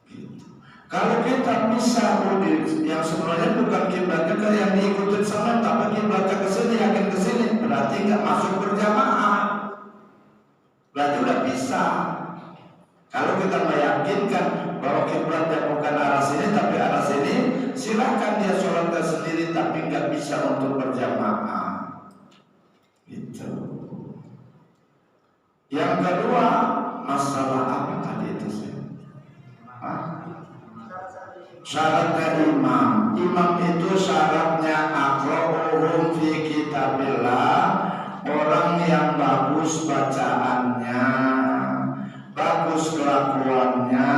Gitu. Kalau kita bisa yang sebenarnya bukan kiblatnya ke yang diikutin sama, tapi kiblatnya ke sini, yakin ke sini, berarti nggak masuk berjamaah. Berarti udah bisa. Kalau kita meyakinkan bahwa kiblatnya bukan arah sini tapi arah sini, silakan dia sholatnya sendiri tapi nggak bisa untuk berjamaah. Itu. Yang kedua, masalah apa tadi itu sih? Syaratnya imam. Imam itu syaratnya aqra'uhum fi kitabillah, orang yang bagus bacaannya, bagus kelakuannya,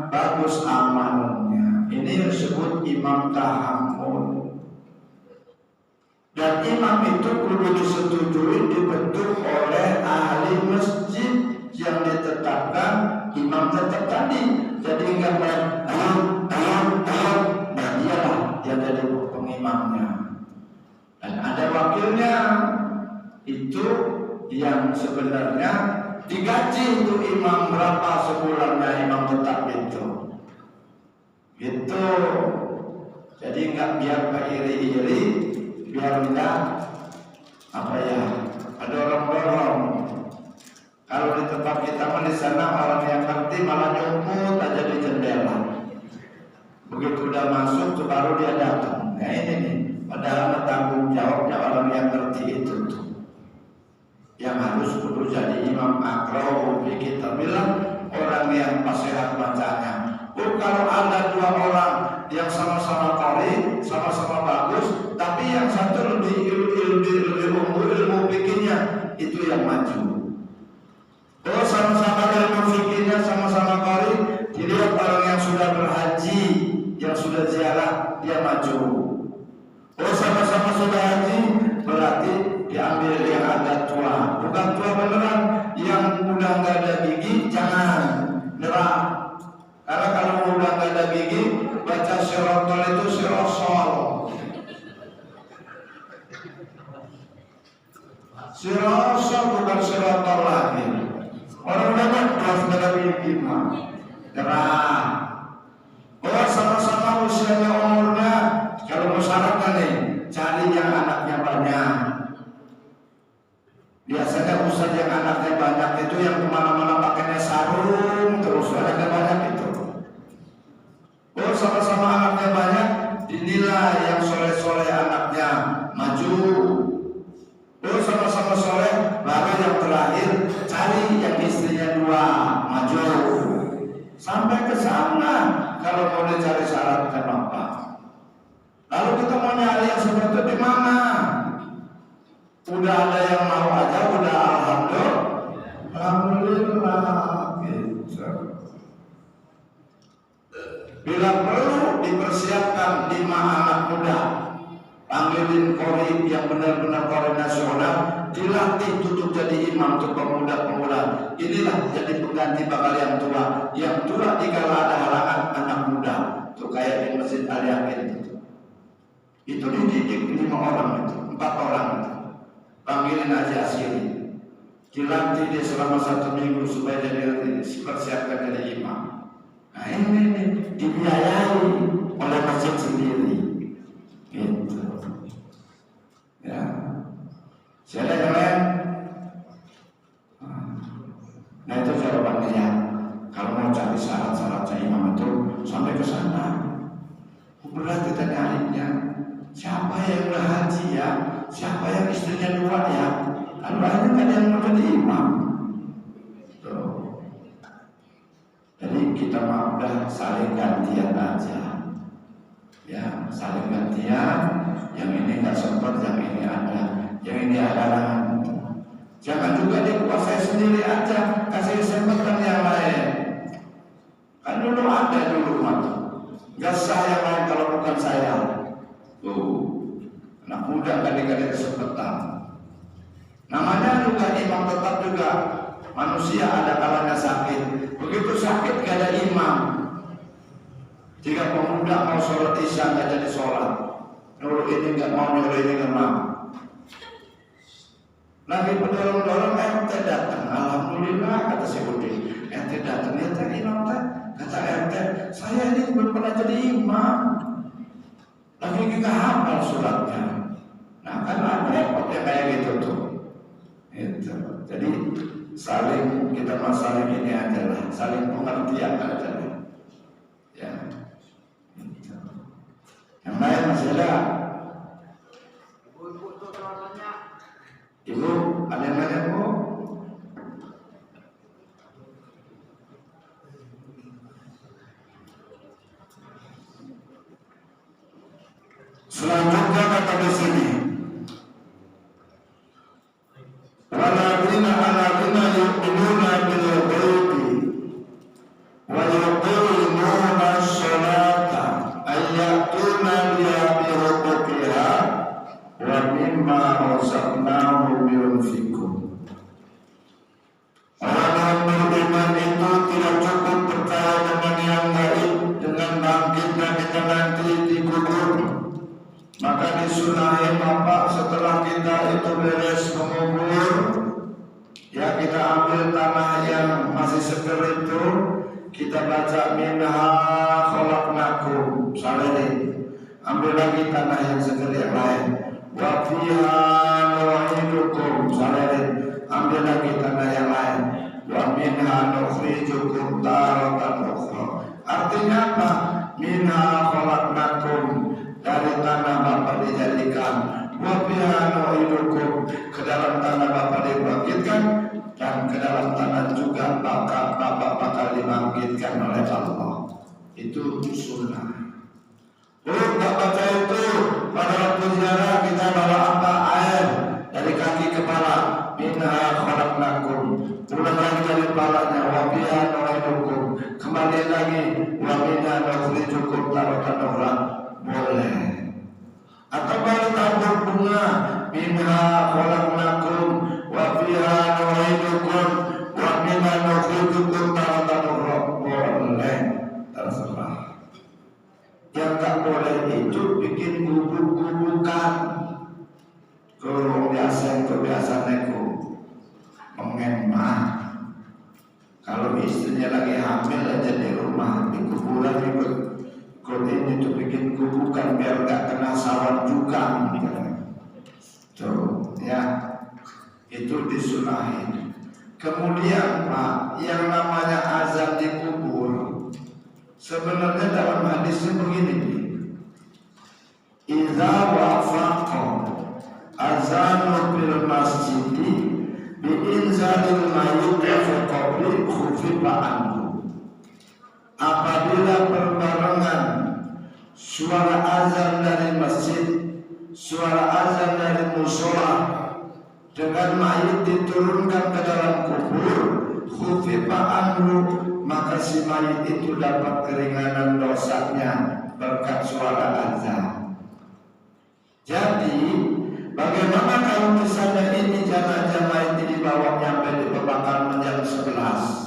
bagus amalnya. Ini disebut imam tahammul. Dan imam itu perlu disetujui, dibentuk oleh ahli masjid yang ditetapkan imam tetap tadi. Jadi enggak main nah dialah yang jadi pengimamnya. Dan ada wakilnya, itu yang sebenarnya digaji itu imam berapa sebulannya, imam tetap itu. Gitu. Jadi enggak biar iri-iri, biar enggak apa ya, ada orang-orang. Kalau di tempat kita di sana orang yang ngerti malah nyumput aja di jendela. Begitu udah masuk tuh baru dia datang. Nah ini nih, padahal tanggung jawabnya orang yang ngerti itu tuh, yang harus kudu jadi imam aqra'u fi kitabillah, orang yang fasihat bacanya. Kalau ada 2 orang yang sama-sama qari, sama-sama bagus, tapi yang satu lebih unggul ilmu fikihnya, itu yang maju. Sama-sama ilmu fikihnya, sama-sama qari, dilihat orang yang sudah berhaji, yang sudah ziarah, dia maju. Sama-sama sudah haji, berarti diambil yang agak tua, bukan tua beneran, yang udah nggak ada gigi jangan nyerah. Karena kalau udah nggak ada gigi, baca sirotol itu sirosol. Sirosol bukan sirotol lagi. Orang udah ngedos nggak ada gigi mah nyerah. Sama-sama usianya umurnya, kalau mau syaratnya nih, cari yang anaknya banyak. Biasanya usaha yang anaknya banyak itu yang kemana-mana pakainya sarung terus, anaknya banyak itu. Sama-sama anaknya banyak, dinilai yang soleh-soleh anaknya maju. Sama-sama soleh, baru yang terakhir cari yang istrinya 2 maju. Sampai ke sana kalau mau dicari syarat kenapa? Lalu kita mau nyari yang seperti itu di mana? Udah ada yang mau aja, udah alhamdulillah gitu. Bila perlu dipersiapkan 5 anak muda, panggilin qori yang benar-benar qori nasional, dilatih untuk jadi imam untuk pemuda-pemuda. Inilah jadi pengganti bakal yang tua. Yang tua dikala ada halangan anak muda, tuh kayak di Masjid Al-Yakin itu dididik 5 orang itu, 4 orang itu. Panggilin aja asli, dilatih dia selama 1 minggu supaya jadi dipersiapkan jadi imam. Nah ini dibiayai oleh masjid sendiri, gitu. Ya, siapa yang lain? Nah itu jawabannya ya. Kalau mau cari syarat-syaratnya imam itu sampai ke sana. Kuburan ditanya ahlinya, siapa yang udah haji ya? Siapa yang istrinya 2 ya? Kan banyak kan yang mau jadi imam. Tuh. Jadi kita mau udah saling gantian aja. Ya, saling gantian. Yang ini nggak sempat, yang ini ada. Yang ini ada. Jangan juga dikuasai sendiri aja, kasih kesempatan yang lain. Kan dulu ada dulu mah. Gak sah yang lain kalau bukan saya. Anak muda kan dikasih kesempatan. Namanya juga imam, tetap juga manusia ada kalanya sakit. Begitu sakit gak ada imam. Jika pemuda mau sholat isya gak jadi sholat, nyuruh ini gak mau, nyuruh ini gak mau. Lagi pendorong-dorong ente datang, alhamdulillah kata si Budi. Ente datang, ya teh imam teh. Kata ente, saya ini belum pernah jadi imam. Lagi kita hafal suratnya. Nah kan ada repot ya kayak gitu tuh. Itu. Jadi saling kita masalah ini adalah saling pengertian aja. Ya. Itu. Yang lain masih ada. Ibu, ada yang nanya Bu? Selanjutnya kata di sini, waladina yu'minuna bil ghaibi wa yuqimuna sholata ayyatuna biha bihuquqiha wa mimma razaqnahum yunfiqun. Orang beriman itu tidak cukup percaya dengan yang gaib, dengan bangkitnya kita nanti di kubur. Maka disunahi Bapak setelah kita itu beres mengubur, ya kita ambil tanah yang masih seger itu, kita baca minha khalaqnakum, salih. Ambil lagi tanah yang seger yang lain. Wa fiha nu'idukum, salih. Ambil lagi tanah yang lain. Wa minha nukhrijukum taratan ukhra. Artinya apa? Minha khalaqnakum, dari tanah Bapak dijadikan, wa fiha nu'idukum, ke dalam tanah Bapak dibangkitkan, dan ke dalam tanah juga Bapak bakal dibangkitkan oleh Allah. Itu sunnah. Gak baca itu pada waktu ziarah kita bawa apa? Air dari kaki kepala. Minha khalaqnakum. Ulang lagi dari kepalanya. Wa fiha nu'idukum. Kembali lagi. Wa minha nukhrijukum taratan ukhra. Boleh. Atau baru tabur bunga. Minha khalaqnakum wa fiha nu'idukum wa minha nukhrijukum taratan ukhra. Boleh. Terserah. Yang tak boleh itu bikin gubuk-gubukan. Kebiasaan itu mengemah. Kalau istrinya lagi hamil aja di rumah, di kuburan ikut ini tuh bikin gubukan biar gak kena sawan juga. Tuh, ya, itu disunahin. Kemudian Pak, yang namanya azan di kubur, sebenarnya dalam hadisnya begini, idza wafaqa azanu fil masjidi bi inzalil mayyit fi qabri khufifa anhu. Apabila berbarengan suara azan dari masjid, suara azan dari mushola dengan mayit diturunkan ke dalam kubur, khufifa anhu, maka si mayit itu dapat keringanan dosanya berkat suara azan. Jadi bagaimana kalau misalnya ini jenazah mayit dibawa sampai di pemakaman jam 11?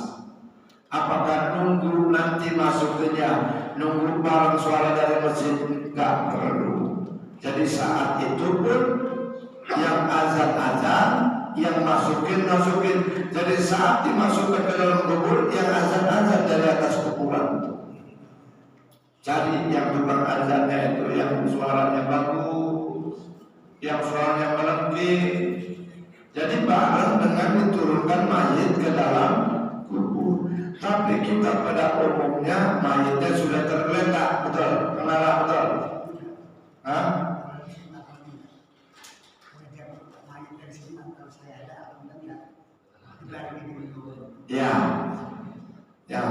Apakah nunggu nanti masuknya, nunggu bareng suara dari masjid? Gak perlu. Jadi saat itu pun yang azan-azan, yang masukin. Jadi saat dimasukkan ke dalam kubur, yang azan-azan dari atas kuburan. Cari yang tukang azannya itu yang suaranya bagus, yang suaranya melengking. Jadi bareng dengan diturunkan mayit ke dalam kubur. Tapi kita pada umumnya mayatnya sudah tergeletak, betul? Kenapa betul? Hah? Ya, ya.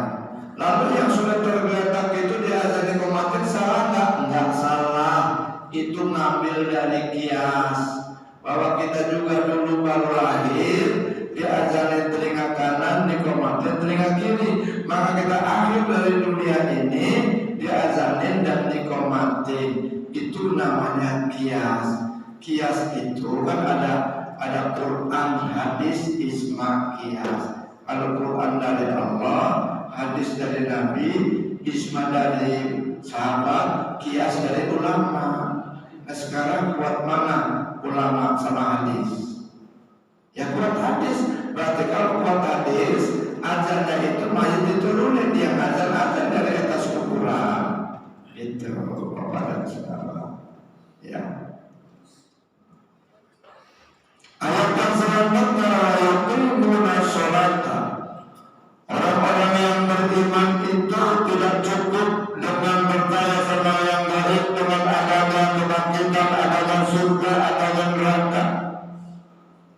Lalu yang sudah tergeletak itu diazani komatin salah nggak? Nggak salah. Itu ngambil dari kias bahwa kita juga dulu baru lahir diazani telinga kanan, dikomatin telinga kiri. Maka kita akhir dari dunia ini diazanin dan dikomatin. Itu namanya kias. Kias itu kan ada Quran, hadis, ijma, kias. Kalau Quran dari Allah, hadis dari Nabi, ijma dari sahabat, kias dari ulama. Nah sekarang kuat mana ulama sama hadis? Ya kuat hadis. Berarti kalau kuat hadis, azannya itu mayat diturunin, dia azan dari atas kuburan. Itu Bapak dan Saudara. Ya. Ayat yang selanjutnya yuqimuna sholata. Orang-orang yang beriman itu tidak cukup dengan percaya sama yang gaib, dengan agama kebangkitan, agama surga, agama neraka.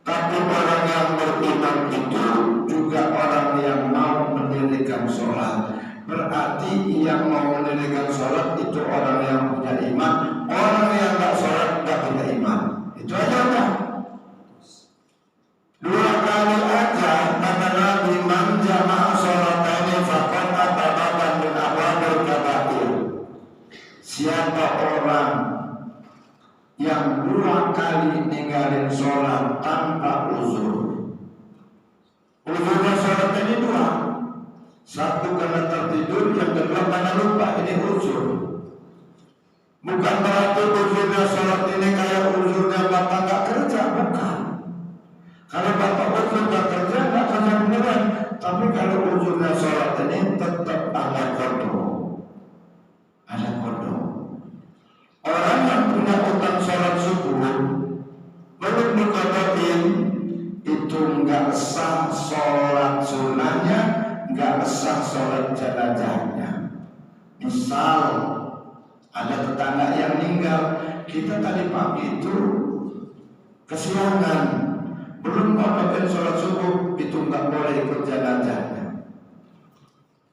Tapi orang yang beriman itu juga orang yang mau mendirikan sholat. Berarti yang mau mendirikan sholat itu orang yang punya iman. Orang yang nggak sholat nggak punya iman. Itu aja kan? 2 kali aja kata Nabi man jama'a sholatani faqad atababan min awamil kabair. Siapa orang yang 2 kali ninggalin sholat tanpa uzur. Uzurnya sholat ini 2. 1 karena tertidur, yang kedua karena lupa. Ini uzur. Bukan berarti uzurnya sholat ini kayak uzurnya bapak gak kerja, bukan. Kalau bapak uzur gak kerja, gak kerja beneran. Tapi kalau uzurnya sholat ini tetap ada kodo. Ada kodo. Orang yang punya utang sholat subuh belum dikodoin, itu nggak sah sholat sunnahnya, nggak sah sholat jenazahnya. Misal ada tetangga yang meninggal, kita tadi pagi itu kesiangan, belum kodoin sholat subuh, itu nggak boleh ikut jenazahnya.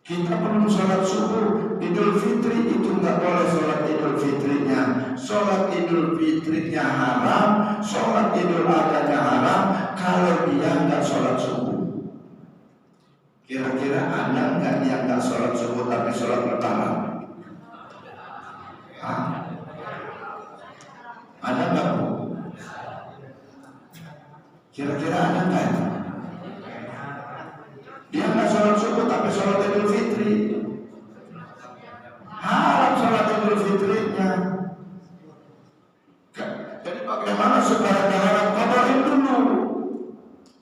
Kita belum sholat subuh, Idul Fitri itu nggak boleh sholat Idul Fitrinya. Sholat Idul Fitrinya haram, sholat Idul Adhanya haram kalau dia nggak sholat subuh. Kira-kira ada nggak yang nggak sholat subuh tapi sholat lebaran? Ada nggak Bu? Kira-kira ada nggak? Dia nggak sholat subuh tapi sholat Idul Fitri. Haram sholat Idul Fitrinya. Jadi bagaimana supaya haram? Kodorin dulu.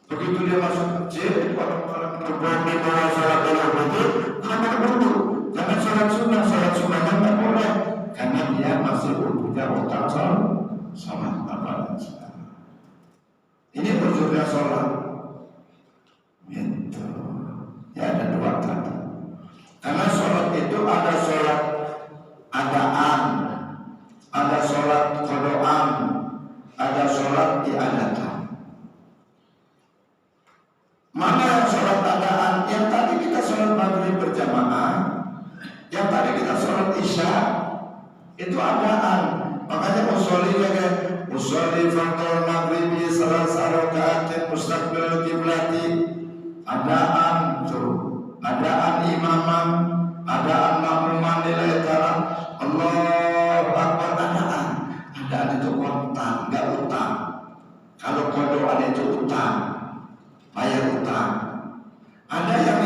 Begitu dia masuk masjid, orang-orang berbondong di bawah sholat Idul Fitri, kodor dulu. Jangan sholat sunnahnya nggak boleh, karena dia masih punya utang sholat apa dan sebagainya. Ini uzurnya sholat. Gitu. Ya ada 2 tadi. Karena sholat itu ada sholat adaan, ada sholat kodoan, ada sholat iadatan. Mana yang sholat adaan? Yang tadi kita sholat maghrib berjamaah, yang tadi kita sholat isya, itu adaan. Makanya usolli fardhu maghribi salasa raka'atin mustaqbil qiblati. Adaan tuh, adaan imaman, adaan makmuman nilai dalam Allahu Akbar, adaan itu kontan, nggak utang. Kalau kodoan itu utang, bayar utang. Ada yang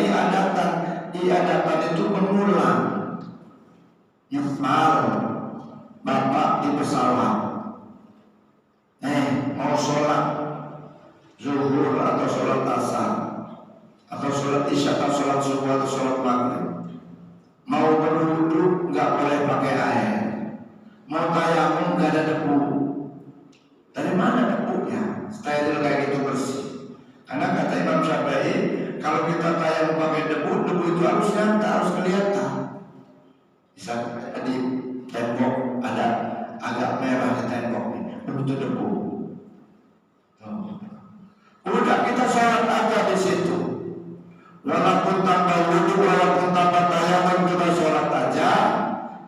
iadatan itu mengulang. Misal bapak di pesawat, mau sholat zuhur atau sholat asar, atau sholat isya atau sholat subuh atau sholat maghrib, mau berwudu nggak boleh pakai air, mau tayamum nggak ada debu. Dari mana debunya? Steril kayak gitu bersih. Karena kata Imam Syafi'i, kalau kita tayamum pakai debu, debu itu harus nyata, harus kelihatan. Bisa di tembok ada agak merah di tembok ini, itu debu. Udah kita sholat aja di situ. Walaupun tambah wudhu, walaupun tambah tayammum, kita sholat aja.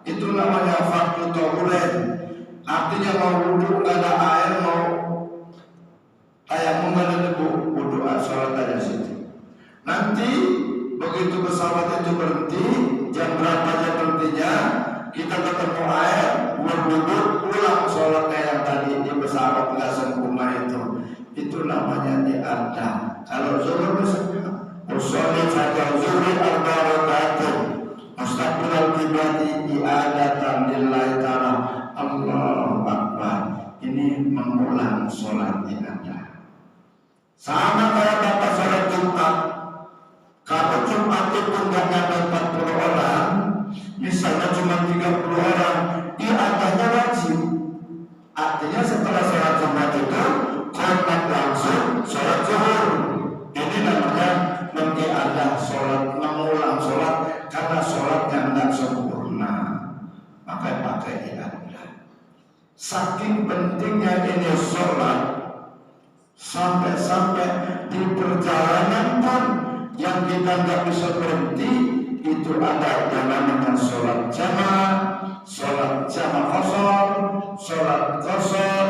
Itu namanya faktu taulen. Artinya mau wudhu nggak ada air, mau tayammum nggak ada debu, wudhu sholat aja di situ. Nanti begitu pesawat itu berhenti, jam berapa jam berhentinya, kita ketemu air, wudhu, pulang sholatnya yang tadi di pesawat nggak sempurna itu. Itu namanya diadam. Kalau zuhur misalnya, usolli fajr zuhri arba rakaat, mustaqbilal qiblati diadatan lillahi ta'ala. Allahu Akbar. Ini mengulang sholat diadam. Sama kayak bapak sholat Jumat. Kalau Jumat itu nggak nyampe 40 orang, misalnya cuma 30 orang, diadamnya wajib. Artinya setelah sholat Jumat itu komat langsung sholat zuhur. Ini namanya mengiadah sholat, mengulang sholat karena sholatnya tidak sempurna, maka pakai iadah. Saking pentingnya ini sholat, sampai-sampai di perjalanan pun yang kita nggak bisa berhenti, itu ada yang namanya sholat jamaah, sholat jamaah qashar, sholat qashar.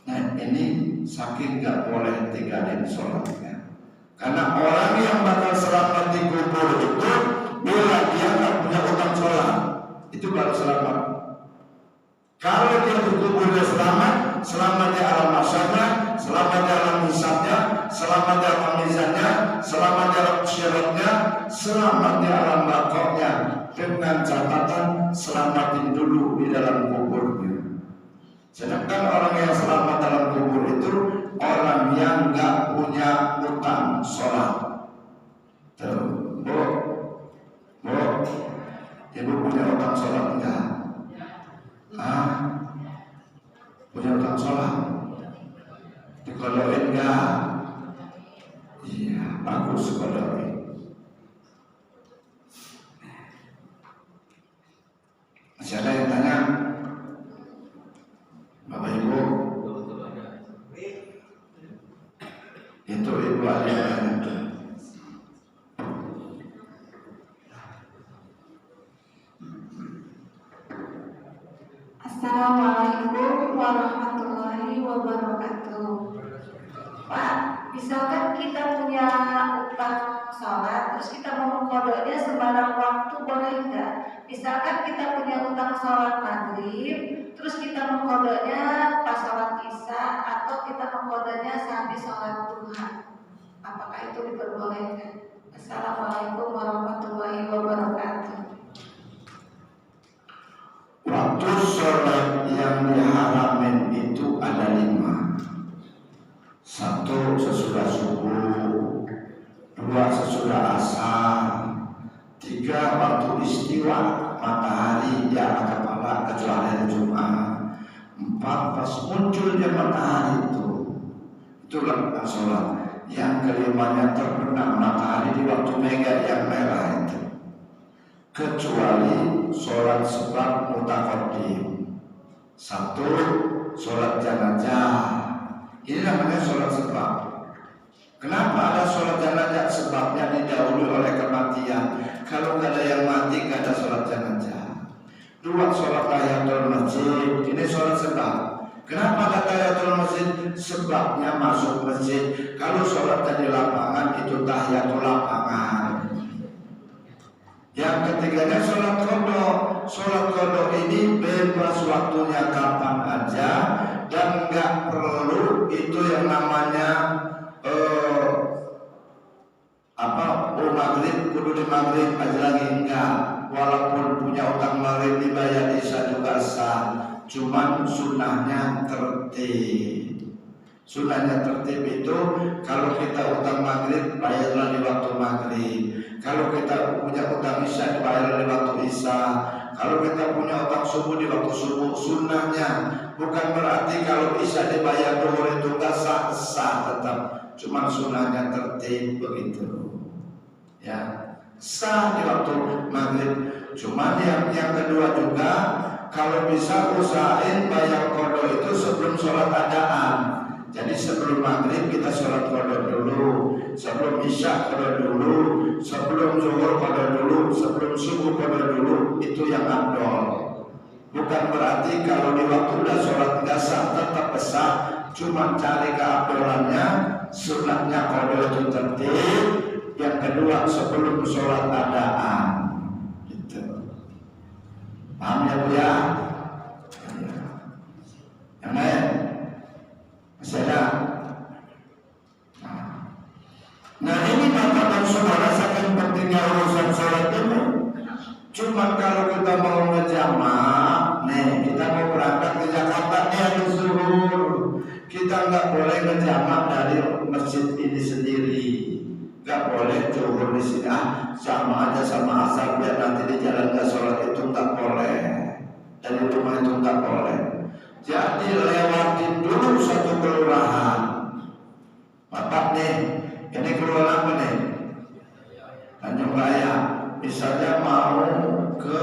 Nah ini saking nggak boleh tinggalin sholatnya, karena orang yang bakal selamat di kubur itu bila dia nggak punya utang sholat, itu baru selamat. Kalau dia di kubur dia selamat, selamat di alam masyarakat, selamat di alam hisabnya, selamat di alam mizannya, selamat di alam syiratnya, selamat di alam bakoknya, dengan catatan selamatin dulu di dalam kuburnya. Sedangkan orang yang selamat dalam kubur itu orang yang nggak punya utang sholat. Tuh, bu, ibu punya utang sholat enggak? Punya utang sholat? Dikodokin enggak? Iya, bagus kodokin. Masih ada yang tanya? Bapak Ibu, itu Ibu ada yang tanya. Assalamualaikum warahmatullahi wabarakatuh. Pak, misalkan kita punya utang sholat, terus kita mau mengkodoknya sembarang waktu, boleh nggak? Misalkan kita punya utang sholat maghrib, terus kita mengkodoknya pas sholat isya, atau kita mengkodoknya sehabis sholat duha. Apakah itu diperbolehkan? Assalamualaikum warahmatullahi wabarakatuh. Waktu sholat yang diharamin itu ada 5. 1 sesudah subuh, 2 sesudah asar, 3 waktu istiwa matahari di atas kepala kecuali hari Jumat, 4 pas munculnya matahari itulah sholat. Yang kelimanya terbenam matahari di waktu mega yang merah itu, kecuali sholat sebab mutaqaddim. 1 sholat jenazah, ini namanya sholat sebab. Kenapa ada sholat jenazah? Sebabnya didahului oleh kematian. Kalau nggak ada yang mati, nggak ada sholat jenazah. 2 sholat tahiyatul masjid, ini sholat sebab. Kenapa ada tahiyatul masjid? Sebabnya masuk masjid. Kalau sholatnya di lapangan itu tahiyatul lapangan. Yang ketiganya sholat kodok. Sholat kodok ini bebas waktunya kapan aja, dan nggak perlu itu yang namanya maghrib kudu di maghrib aja lagi, enggak. Walaupun punya utang maghrib dibayar isya juga sah, cuman sunnahnya tertib. Sunnahnya tertib itu kalau kita utang maghrib bayarlah di waktu maghrib. Kalau kita punya utang isya dibayar di waktu isya. Kalau kita punya utang subuh di waktu subuh. Sunnahnya bukan berarti kalau isya dibayar duhur itu gak sah tetap. Cuman sunnahnya tertib begitu. Ya, sah di waktu maghrib. Cuma yang kedua juga, kalau bisa usahain bayar qada itu sebelum sholat adaan. Jadi sebelum maghrib kita sholat qada dulu, sebelum isya qada dulu, sebelum zuhur qada dulu, sebelum subuh qada dulu. Itu yang afdol. Bukan berarti kalau di waktu udah sholat nggak sah, tetap sah. Cuma cari keabdolannya, sunatnya qada itu tertib. Yang kedua sebelum sholat adaan. Gitu. Paham ya Bu ya? Yang lain masih ada. Nah ini Bapak dan Saudara, saking pentingnya urusan sholat ini. Cuma kalau kita mau ngejamak, nih kita mau berangkat ke Jakarta nih habis zuhur, kita nggak boleh ngejamak dari masjid ini sendiri, nggak boleh zuhur di sini. Sama aja sama asal, biar nanti di jalan nggak sholat, itu nggak boleh. Dari rumah itu nggak boleh. Jadi lewatin dulu satu kelurahan. Bapak nih, ini kelurahan apa nih? Tanjung Raya. Misalnya mau ke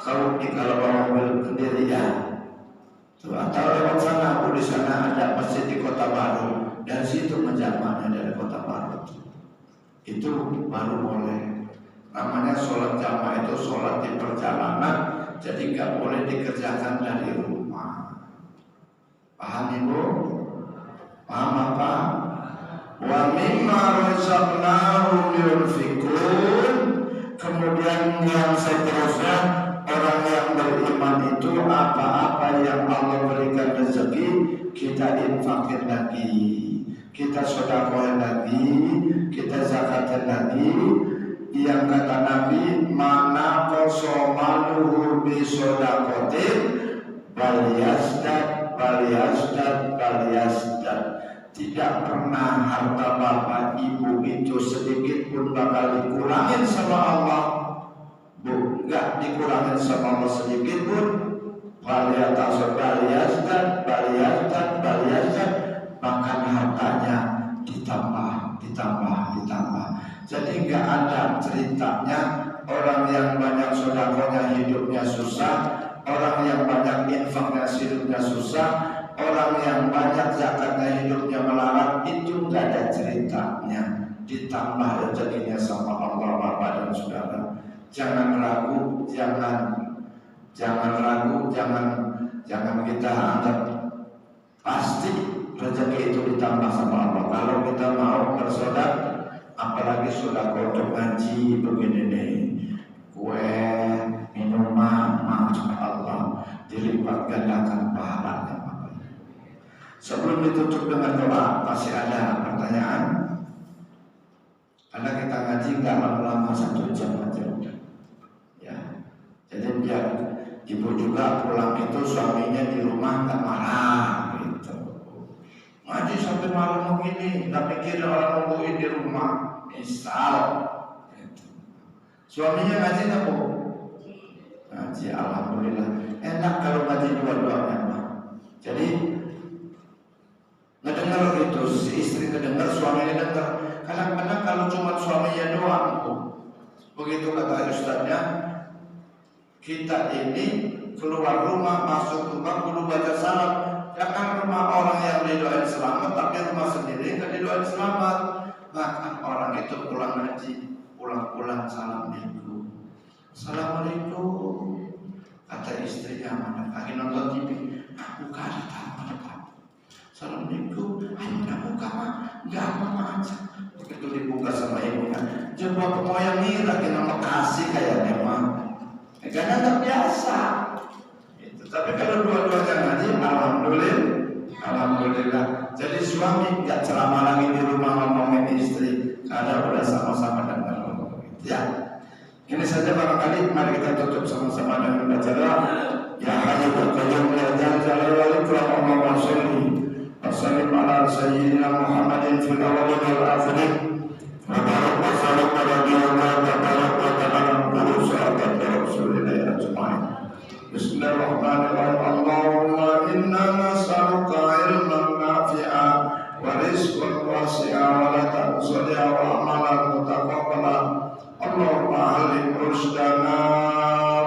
kalau bawa mobil sendiri ya, atau lewat sana, di sana ada masjid di Kota Baru, dan situ menjamaknya dari Kota Baru. Itu baru boleh. Namanya sholat jamaah itu sholat di perjalanan, jadi nggak boleh dikerjakan dari rumah. Paham Ibu? Paham apa? Wa mimma razaqnahum yunfikun. Kemudian yang seterusnya, orang yang beriman itu apa-apa yang Allah berikan rezeki, kita infakin lagi, kita sedekah lagi, kita zakatin lagi. Yang kata Nabi, mana kosomaluhu bisodakotin baliyasdat. Tidak pernah harta bapak ibu itu sedikit pun bakal dikurangin sama Allah. Enggak dikurangin sama Allah sedikit pun. Baliyasdat, bahkan hartanya ditambah. Jadi enggak ada ceritanya orang yang banyak sedekahnya hidupnya susah, orang yang banyak infaknya hidupnya susah, orang yang banyak zakatnya hidupnya melarat. Itu enggak ada ceritanya. Ditambah rezekinya sama Allah. Bapak dan Saudara, jangan ragu, jangan kita anggap pasti rezeki itu ditambah sama Allah. Kalau kita mau bersedekah, apalagi sudah kodok ngaji begini nih, kue, minuman, masya Allah, dilipat gandakan pahalanya. Sebelum ditutup dengan doa, masih ada pertanyaan? Karena kita ngaji nggak lama-lama, 1 jam aja udah. Ya, jadi biar ibu juga pulang itu suaminya di rumah nggak marah gitu. Ngaji sampai malam begini, nggak mikir orang nungguin di rumah. Misal, gitu. Suaminya ngaji nggak Bu? Ngaji, alhamdulillah. Enak kalau ngaji dua-duanya Pak. Jadi ngedengar gitu, si istri ngedengar, suami ngedengar. Kadang-kadang kalau cuma suaminya doang, begitu kata ustaznya, kita ini keluar rumah, masuk rumah, kudu baca salam. Jangan rumah orang yang didoain selamat, tapi rumah sendiri nggak didoain selamat. Maka orang itu pulang ngaji, pulang salam minggu. Assalamualaikum. Kata istrinya, mana lagi nonton TV, aku buka di taman. Assalamualaikum. Ayo buka mah, nggak apa-apa aja. Begitu dibuka sama ibunya, coba pemoyang nih lagi nama kasih kayaknya mah. Karena nggak biasa. Tapi kalau dua-duanya ngaji, alhamdulillah. Jadi suami nggak ceramah lagi di rumah ngomongin istri, karena udah sama-sama dengar. Ya, ini saja barangkali. Mari kita tutup sama-sama dengan baca doa. Ya Hayyu ya Qayyum ya Dzal Jalali wal Ikram, Allahumma sholli wa sallim ala sayyidina Muhammadin fil awwalin wal akhirin. Wa barik wa sallim ala nabiyyina Muhammadin wa Rasulillah ajma'in. Bismillahirrahmanirrahim. Allahumma inna nas'aluka ilman nafi'an wa rizqan wasi'an wa la tansuli'a wa amalan mutaqabbala رشدنا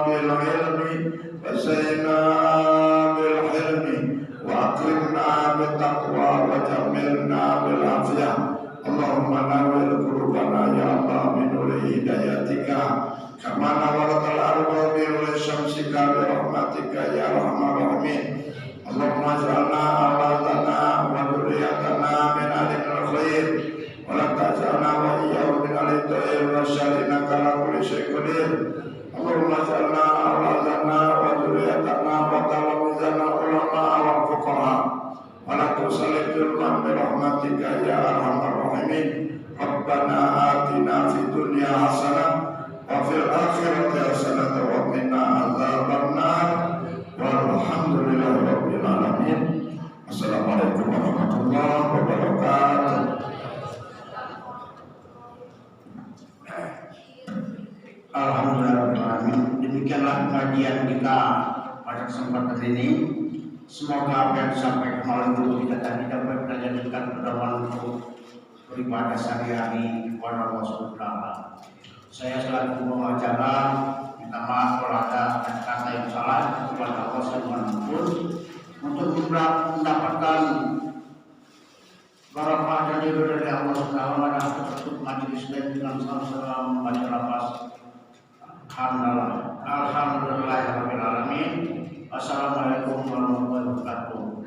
بالعلم وزينا بالحلم وأكرمنا بالتقوى وجملنا بالعافية اللهم نور قلوبنا يا الله بنور هدايتك كما نورت الأرض بنور شمسك برحمتك يا أرحم الراحمين اللهم اجعلنا أولادنا وذريتنا من أهل الخير ولا تجعلنا وإياهم من أهل الضير والشر إنك على كل شيء قدير اللهم اجعلنا أولادنا وذريتنا وتلاميذنا علماء وفقهاء ولا تسلط ظلما برحمتك يا أرحم الراحمين ربنا آتنا في الدنيا حسنة وفي الآخرة حسنة وقنا عذاب النار والحمد لله رب العالمين السلام عليكم ورحمة الله وبركاته. Alhamdulillah, demikianlah pengajian kita pada kesempatan ini. Semoga apa yang disampaikan oleh guru kita tadi dapat kita jadikan pedoman untuk beribadah sehari-hari kepada Allah Subhanahu wa Ta'ala. Saya selaku pembawa acara minta maaf kalau ada kata yang salah kepada Allah Subhanahu wa Ta'ala untuk mendapatkan barakah dan ridho dari Allah Subhanahu wa Ta'ala untuk majelis dengan salam membaca lafaz Alhamdulillahirabbil alamin. Assalamualaikum warahmatullahi wabarakatuh.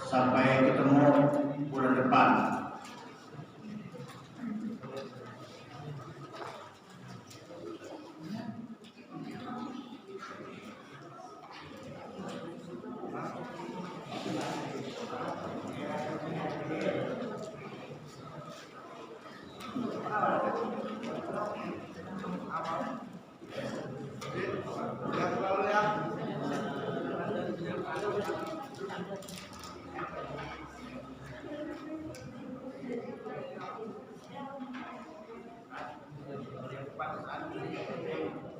Sampai ketemu bulan depan. Pak